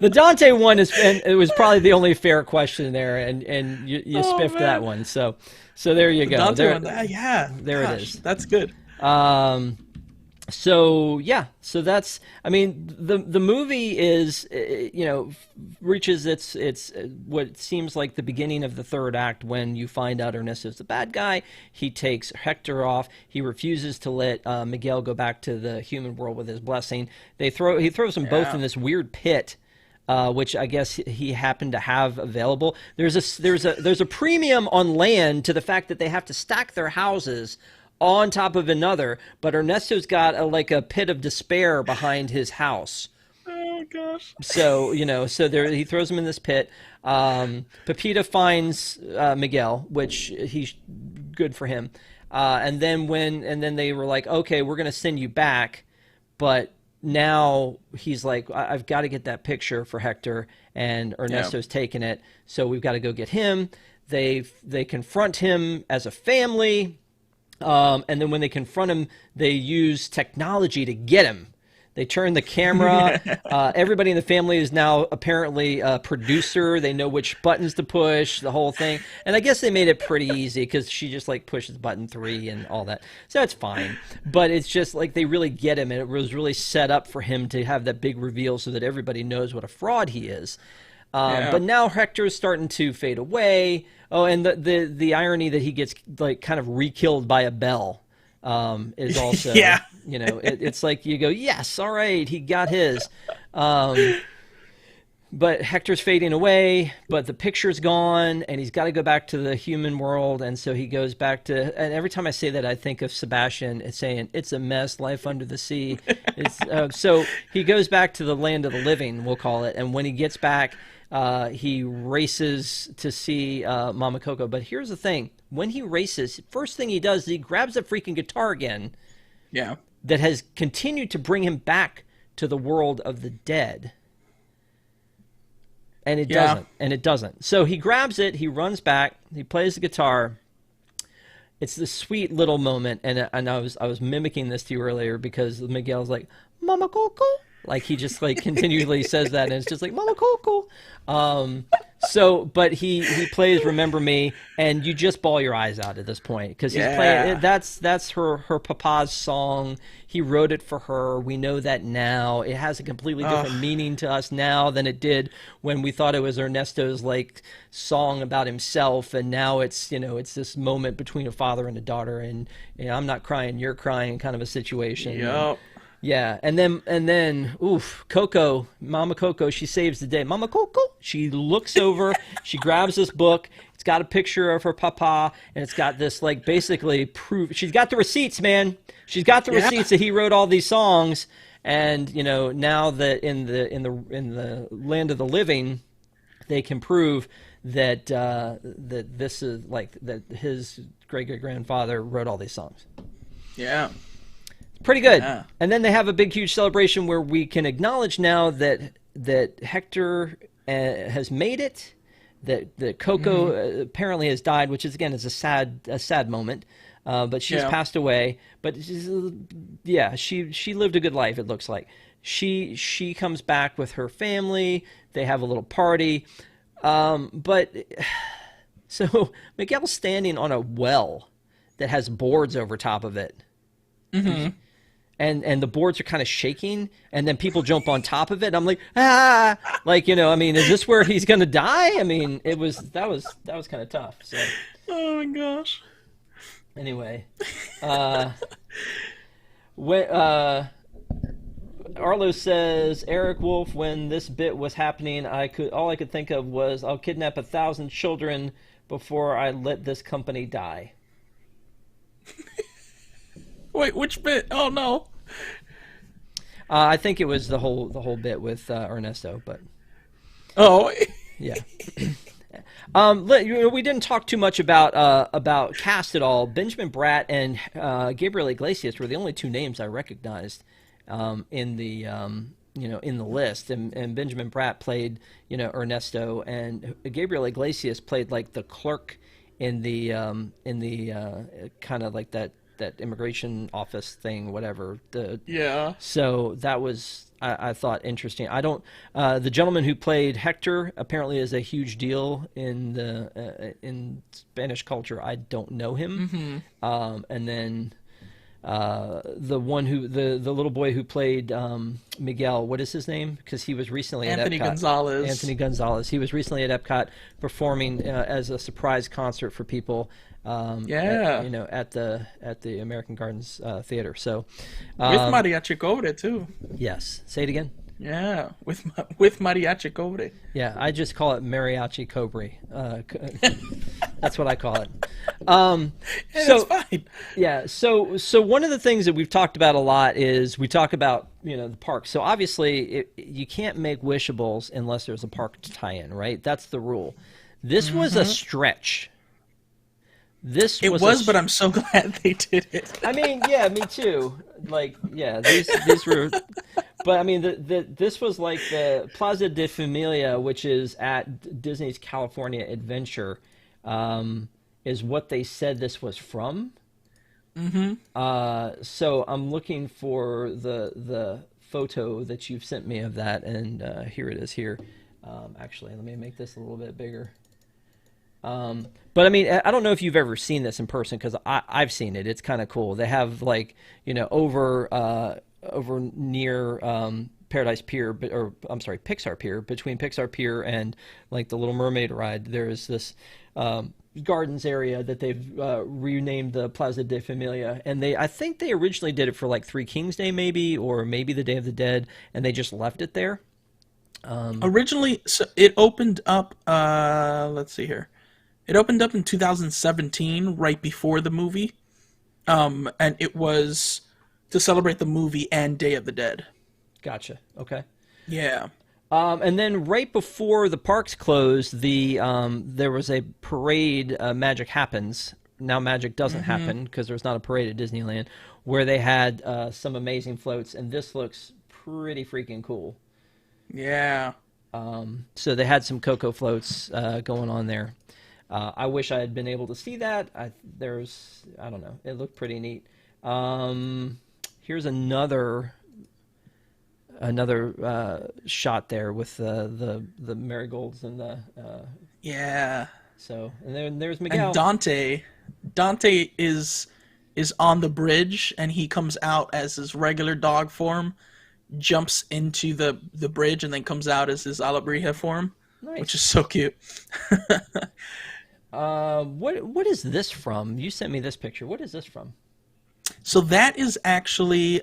The Dante one and it was probably the only fair question there, and you spiffed that one. So there you go. Dante there, one, yeah. There Gosh, it is. That's good. So yeah, so that's, I mean, the movie is, you know, reaches its what seems like the beginning of the third act when you find out Ernesto's the bad guy. He takes Hector off. He refuses to let Miguel go back to the human world with his blessing. He throws them both in this weird pit, which I guess he happened to have available. There's a premium on land to the fact that they have to stack their houses on top of another, but Ernesto's got a pit of despair behind his house. Oh gosh. So, you know, he throws him in this pit. Pepita finds Miguel, which he's good for him. And then they were like, okay, we're gonna send you back, but now he's like, I've got to get that picture for Hector, and Ernesto's taking it, so we've got to go get him. They confront him as a family. And then when they confront him, they use technology to get him. They turn the camera. Everybody in the family is now apparently a producer. They know which buttons to push, the whole thing. And I guess they made it pretty easy because she just like pushes button 3 and all that. So that's fine. But it's just like they really get him, and it was really set up for him to have that big reveal so that everybody knows what a fraud he is. But now Hector's starting to fade away. Oh, and the irony that he gets like kind of re-killed by a bell is also, you know, it's like you go, yes, all right, he got his. But Hector's fading away, but the picture's gone, and he's got to go back to the human world, and so he goes back to, and every time I say that, I think of Sebastian saying, it's a mess, life under the sea. So he goes back to the land of the living, we'll call it, and when he gets back, he races to see Mama Coco. But here's the thing. When he races, first thing he does is he grabs the freaking guitar again. Yeah. That has continued to bring him back to the world of the dead. And it doesn't. And it doesn't. So he grabs it. He runs back. He plays the guitar. It's this sweet little moment. And I was mimicking this to you earlier because Miguel's like, Mama Coco? Like he just like continually says that, and it's just like Mama Coco. But he plays "Remember Me," and you just bawl your eyes out at this point because he's playing. That's her papa's song. He wrote it for her. We know that now. It has a completely different meaning to us now than it did when we thought it was Ernesto's like song about himself, and now it's it's this moment between a father and a daughter, and I'm not crying, you're crying, kind of a situation. Yep. Yeah, and then, oof, Coco, Mama Coco, she saves the day. Mama Coco, she looks over, she grabs this book. It's got a picture of her papa, and it's got this like basically proof. She's got the receipts, man. She's got the receipts that he wrote all these songs. And now that in the land of the living, they can prove that that this is like that his great grandfather wrote all these songs. Yeah. Pretty good. Yeah. And then they have a big, huge celebration where we can acknowledge now that Hector has made it, that Coco apparently has died, which is, again, is a sad moment. But she's passed away. But she lived a good life, it looks like. She comes back with her family. They have a little party. So Miguel's standing on a well that has boards over top of it. Mm-hmm. And the boards are kind of shaking, and then people jump on top of it. I'm like, like, I mean, is this where he's gonna die? I mean, that was kind of tough. So, oh my gosh. Anyway, Arlo says, Eric Wolf, when this bit was happening, all I could think of was, I'll kidnap 1,000 children before I let this company die. Wait, which bit? Oh no. I think it was the whole bit with Ernesto, but yeah. We didn't talk too much about cast at all. Benjamin Bratt and Gabriel Iglesias were the only two names I recognized in the in the list, and Benjamin Bratt played Ernesto, and Gabriel Iglesias played like the clerk in the kind of like that immigration office thing, whatever. So that was, I thought, interesting. I don't. The gentleman who played Hector apparently is a huge deal in Spanish culture. I don't know him. Mm-hmm. And then the one who the little boy who played Miguel, what is his name? Because he was recently at Epcot. Anthony Gonzalez. He was recently at Epcot performing as a surprise concert for people. At the American Gardens Theater. So with Mariachi Cobre too. Yes. Say it again. Yeah, with Mariachi Cobre. Yeah, I just call it Mariachi Cobre. That's what I call it. So that's fine. Yeah. So one of the things that we've talked about a lot is we talk about the park. So obviously you can't make wishables unless there's a park to tie in, right? That's the rule. This was a stretch. But I'm so glad they did it. I mean, yeah, me too. Like, yeah, these were, but I mean, this was like the Plaza de Familia, which is at Disney's California Adventure, is what they said this was from. Mm-hmm. So I'm looking for the photo that you've sent me of that, and here it is here. Actually, let me make this a little bit bigger. But I mean, I don't know if you've ever seen this in person, because I've seen it. It's kind of cool. They have like, over near Paradise Pier, Pixar Pier, between Pixar Pier and like the Little Mermaid ride, there's this gardens area that they've renamed the Plaza de Familia, and I think they originally did it for like Three Kings Day maybe, or maybe the Day of the Dead, and they just left it there. Originally, so it opened up. Let's see here. It opened up in 2017, right before the movie, and it was to celebrate the movie and Day of the Dead. Gotcha. Okay. Yeah. And then right before the parks closed, there was a parade. Magic Happens. Now Magic doesn't happen because there's not a parade at Disneyland, where they had some amazing floats, and this looks pretty freaking cool. Yeah. So they had some Coco floats going on there. I wish I had been able to see that. I don't know. It looked pretty neat. Here's another another shot there with the marigolds and the Yeah. so and then there's And Miguel. Dante is on the bridge, and he comes out as his regular dog form, jumps into the bridge, and then comes out as his Alebrije form, which is Nice. so cute. What is this from? You sent me this picture. What is this from? So that is actually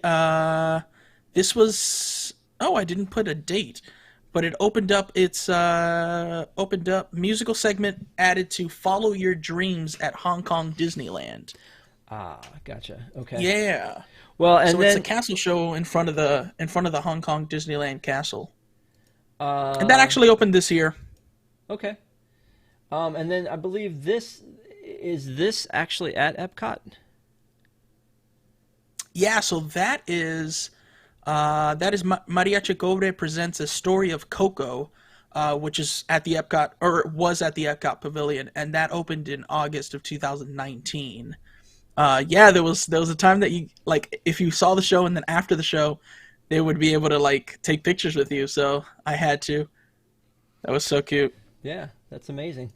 this was, oh, I didn't put a date, but it opened up musical segment added to Follow Your Dreams at Hong Kong Disneyland. Ah, gotcha. Okay. Yeah. Well, and So it's a then castle show in front of the Hong Kong Disneyland castle. And that uh, actually opened this year. okay. And then I believe this actually at Epcot. Yeah, so Maria Chicobre presents a story of Coco, which is at the Epcot, or was at the Epcot Pavilion, and that opened in August of 2019. Yeah, there was a time that you, like, if you saw the show and then after the show, they would be able to, like, take pictures with you. So I had to. That was so cute. Yeah, that's amazing.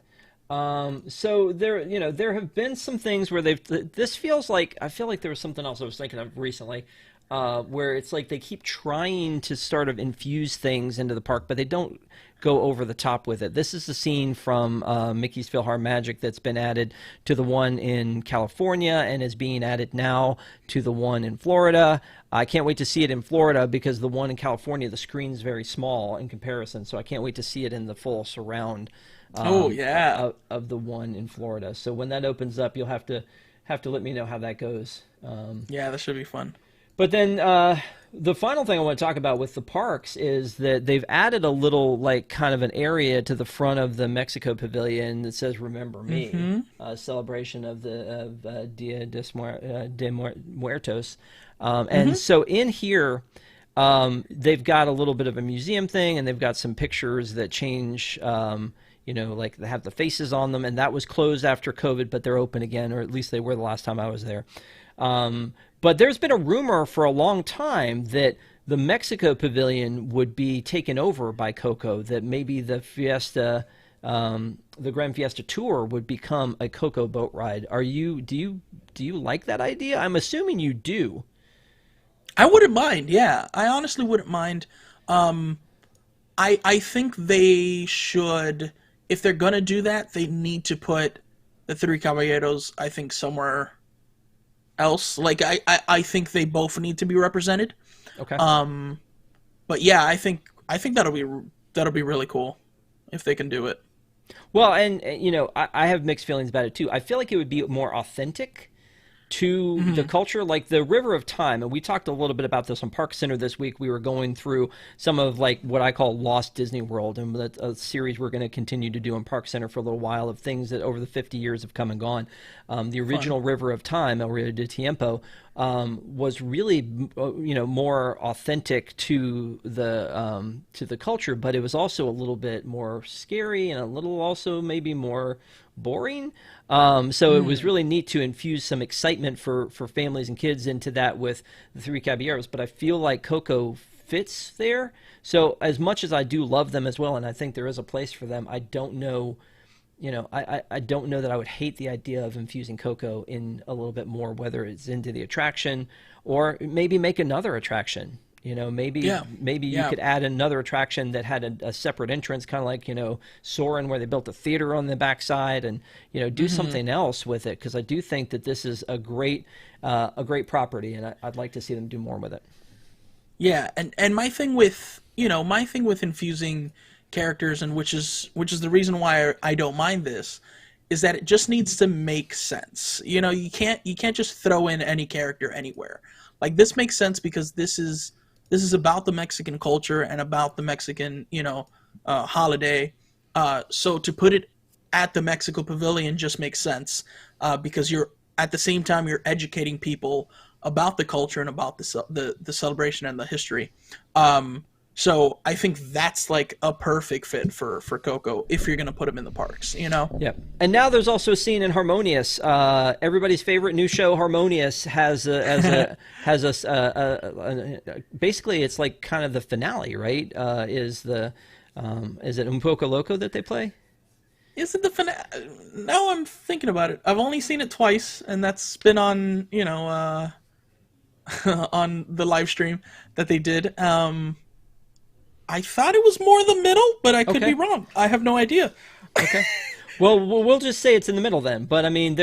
So there have been some things where this feels like, I feel like there was something else I was thinking of recently, where it's like they keep trying to sort of infuse things into the park, but they don't go over the top with it. This is the scene from Mickey's PhilharMagic that's been added to the one in California and is being added now to the one in Florida. I can't wait to see it in Florida because the one in California, the screen's very small in comparison, so I can't wait to see it in the full surround Oh yeah. of the one in Florida. So when that opens up, you'll have to let me know how that goes. Yeah, that should be fun. But then the final thing I want to talk about with the parks is that they've added a little, like, kind of an area to the front of the Mexico Pavilion that says "Remember Me," celebration of the Dia de Muertos, and so in here. They've got a little bit of a museum thing, and they've got some pictures that change, like they have the faces on them, and that was closed after COVID, but they're open again, or at least they were the last time I was there. But there's been a rumor for a long time that the Mexico Pavilion would be taken over by Coco, that maybe the Fiesta, the Grand Fiesta Tour would become a Coco boat ride. Do you like that idea? I'm assuming you do. I wouldn't mind. Yeah, I honestly wouldn't mind. I think they should, if they're gonna do that, they need to put the Three Caballeros, I think, somewhere else. Like I think they both need to be represented. Okay. But yeah, I think that'll be really cool if they can do it. Well, and I have mixed feelings about it too. I feel like it would be more authentic to the culture, like the River of Time. And we talked a little bit about this on Park Center this week. We were going through some of, like, what I call Lost Disney World, and that's a series we're going to continue to do on Park Center for a little while, of things that over the 50 years have come and gone. The original River of Time, El Rio de Tiempo, was really more authentic to the culture, but it was also a little bit more scary and a little also maybe more boring. So it was really neat to infuse some excitement for families and kids into that with the Three Caballeros. But I feel like Coco fits there. So as much as I do love them as well, and I think there is a place for them, I don't know. I don't know that I would hate the idea of infusing Coco in a little bit more, whether it's into the attraction or maybe make another attraction. Maybe Yeah, you yeah. could add another attraction that had a separate entrance, kind of like Soarin', where they built a theater on the backside, and do something else with it, because I do think that this is a great property, and I'd like to see them do more with it. Yeah, and my thing with infusing characters, and which is the reason why I don't mind this, is that it just needs to make sense. You can't just throw in any character anywhere. Like, this makes sense because this is about the Mexican culture and about the Mexican holiday. So to put it at the Mexico Pavilion just makes sense, because you're at the same time you're educating people about the culture and about the celebration and the history. So I think that's like a perfect fit for Coco if you're gonna put him in the parks, you know? Yep. And now there's also a scene in Harmonious. Everybody's favorite new show, Harmonious, basically it's like kind of the finale, right? Is it Poco Loco that they play? Is it the finale? Now I'm thinking about it. I've only seen it twice, and that's been on, on the live stream that they did. I thought it was more the middle, but I could be wrong. I have no idea. Okay. Well, we'll just say it's in the middle then. But I mean,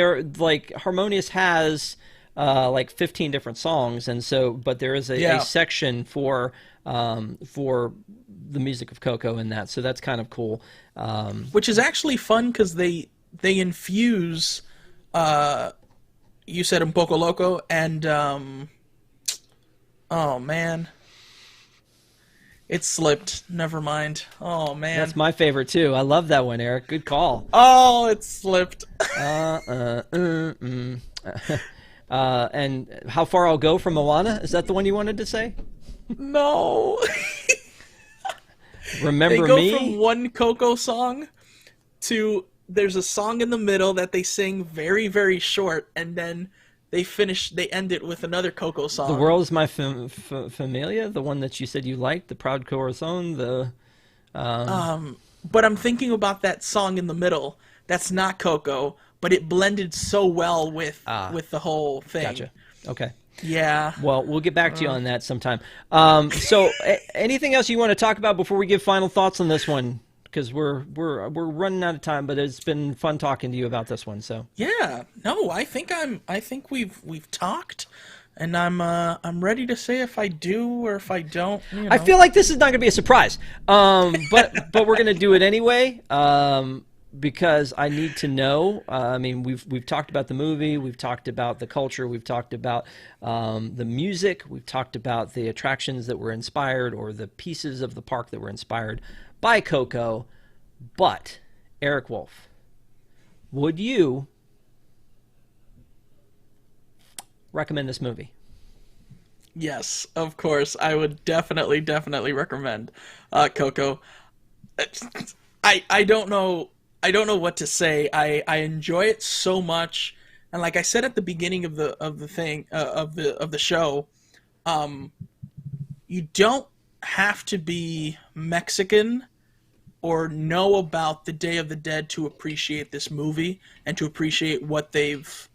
Harmonious has like 15 different songs, and but there is a section for the music of Coco in that, so that's kind of cool. Which is actually fun because they infuse. You said in Poco Loco and oh man. It slipped. Never mind. Oh man, that's my favorite too. I love that one, Eric. Good call. Oh, it slipped. And How Far I'll Go from Moana? Is that the one you wanted to say? No. Remember they go Me? From one Coco song to there's a song in the middle that they sing very very short, and then they end it with another Coco song. The World Is My Familia, the one that you said you liked, the Proud Corazon, But I'm thinking about that song in the middle. That's not Coco, but it blended so well with the whole thing. Gotcha. Okay. Yeah. Well, we'll get back to you on that sometime. So, anything else you want to talk about before we give final thoughts on this one? Because we're running out of time, but it's been fun talking to you about this one. So yeah, no, I think we've talked, and I'm ready to say if I do or if I don't. You know. I feel like this is not going to be a surprise, but we're going to do it anyway because I need to know. I mean, we've talked about the movie, we've talked about the culture, we've talked about the music, we've talked about the attractions that were inspired or the pieces of the park that were inspired by Coco, but Eric Wolf, would you recommend this movie? Yes, of course. I would definitely recommend Coco. I don't know what to say. I enjoy it so much, and like I said at the beginning of the show, you don't have to be Mexican or know about the Day of the Dead to appreciate this movie and to appreciate what they've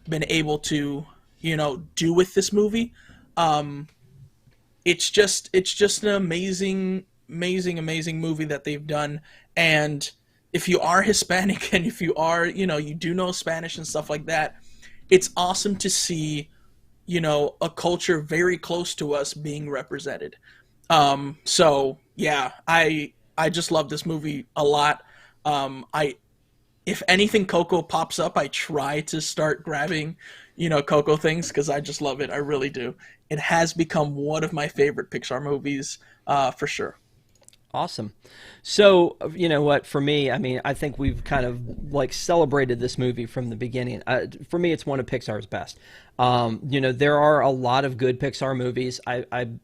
been able to, do with this movie. It's just an amazing movie that they've done. And if you are Hispanic and if you are, you do know Spanish and stuff like that, it's awesome to see, a culture very close to us being represented. So yeah, I just love this movie a lot. If anything Coco pops up, I try to start grabbing, Coco things because I just love it. I really do. It has become one of my favorite Pixar movies, for sure. Awesome. So, you know what, for me, I mean, I think we've kind of like celebrated this movie from the beginning. For me, it's one of Pixar's best. There are a lot of good Pixar movies. I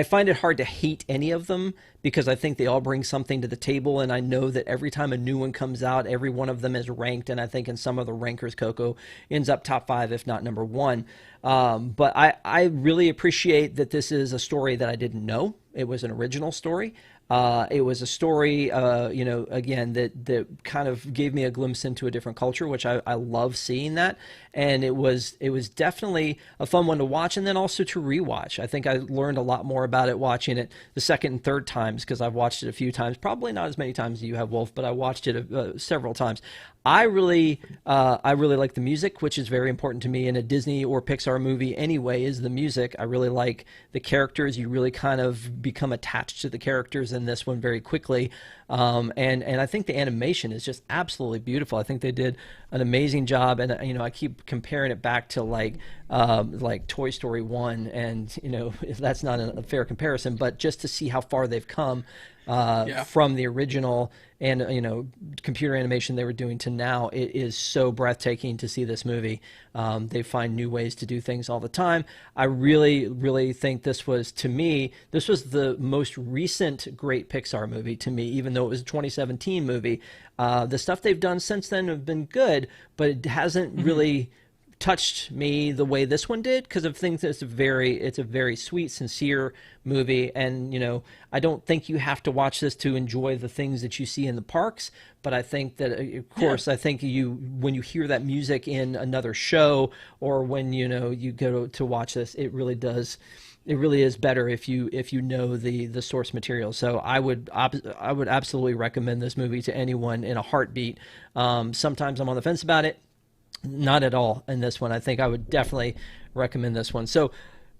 find it hard to hate any of them because I think they all bring something to the table, and I know that every time a new one comes out, every one of them is ranked, and I think in some of the rankers, Coco ends up top 5, if not number 1. But I really appreciate that this is a story that I didn't know. It was an original story. It was a story, again, that kind of gave me a glimpse into a different culture, which I love seeing that. And it was definitely a fun one to watch and then also to rewatch. I think I learned a lot more about it watching it the second and third times because I've watched it a few times, probably not as many times as you have, Wolf, but I watched it several times. I really like the music, which is very important to me in a Disney or Pixar movie anyway, is the music. I really like the characters. You really kind of become attached to the characters in this one very quickly. And I think the animation is just absolutely beautiful. I think they did an amazing job. And, I keep comparing it back to like Toy Story 1. And, that's not a fair comparison, but just to see how far they've come, from the original and computer animation they were doing to now. It is so breathtaking to see this movie. They find new ways to do things all the time. I really, really think this was the most recent great Pixar movie to me, even though it was a 2017 movie. The stuff they've done since then have been good, but it hasn't really touched me the way this one did, because of things. It's a very sweet, sincere movie, and I don't think you have to watch this to enjoy the things that you see in the parks. But I think that, of course, I think when you hear that music in another show, or when you go to watch this, it really does. It really is better if you know the source material. So I would absolutely recommend this movie to anyone in a heartbeat. Sometimes I'm on the fence about it. Not at all in this one. I think I would definitely recommend this one. So,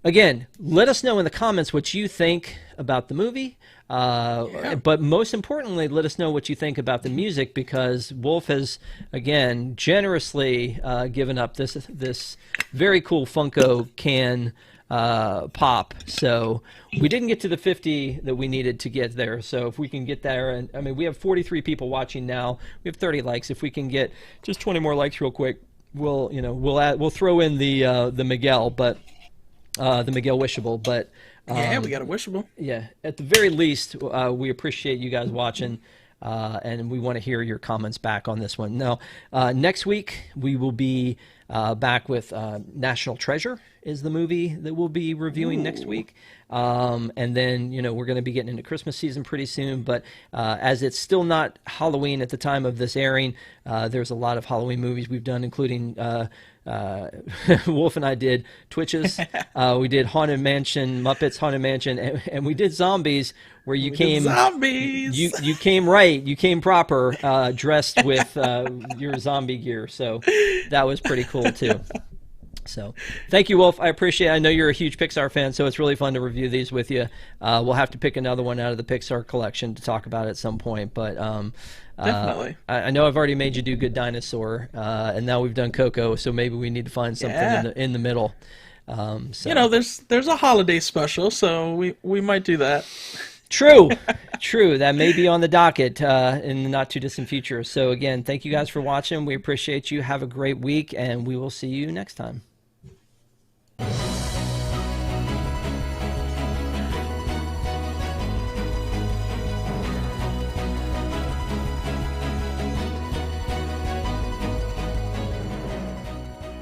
again, let us know in the comments what you think about the movie. But most importantly, let us know what you think about the music, because Wolf has, again, generously given up this very cool Funko can pop. So we didn't get to the 50 that we needed to get there. So if we can get there, and I mean, we have 43 people watching now. We have 30 likes. If we can get just 20 more likes real quick, we'll throw in the Miguel, but the Miguel wishable. But we got a wishable. Yeah, at the very least, we appreciate you guys watching. And we want to hear your comments back on this one. Now, next week we will be back with National Treasure is the movie that we'll be reviewing next week. And then, we're going to be getting into Christmas season pretty soon. But as it's still not Halloween at the time of this airing, there's a lot of Halloween movies we've done, including Wolf and I did Twitches. We did Haunted Mansion, Muppets Haunted Mansion, and we did Zombies, where you came right, you came proper, dressed with your zombie gear. So that was pretty cool too. So thank you, Wolf. I appreciate it. I know you're a huge Pixar fan, so it's really fun to review these with you. We'll have to pick another one out of the Pixar collection to talk about at some point. But definitely. I know I've already made you do Good Dinosaur, and now we've done Coco, so maybe we need to find something in the middle. So. There's a holiday special, so we might do that. True. That may be on the docket in the not too distant future. So again, thank you guys for watching. We appreciate you. Have a great week, and we will see you next time.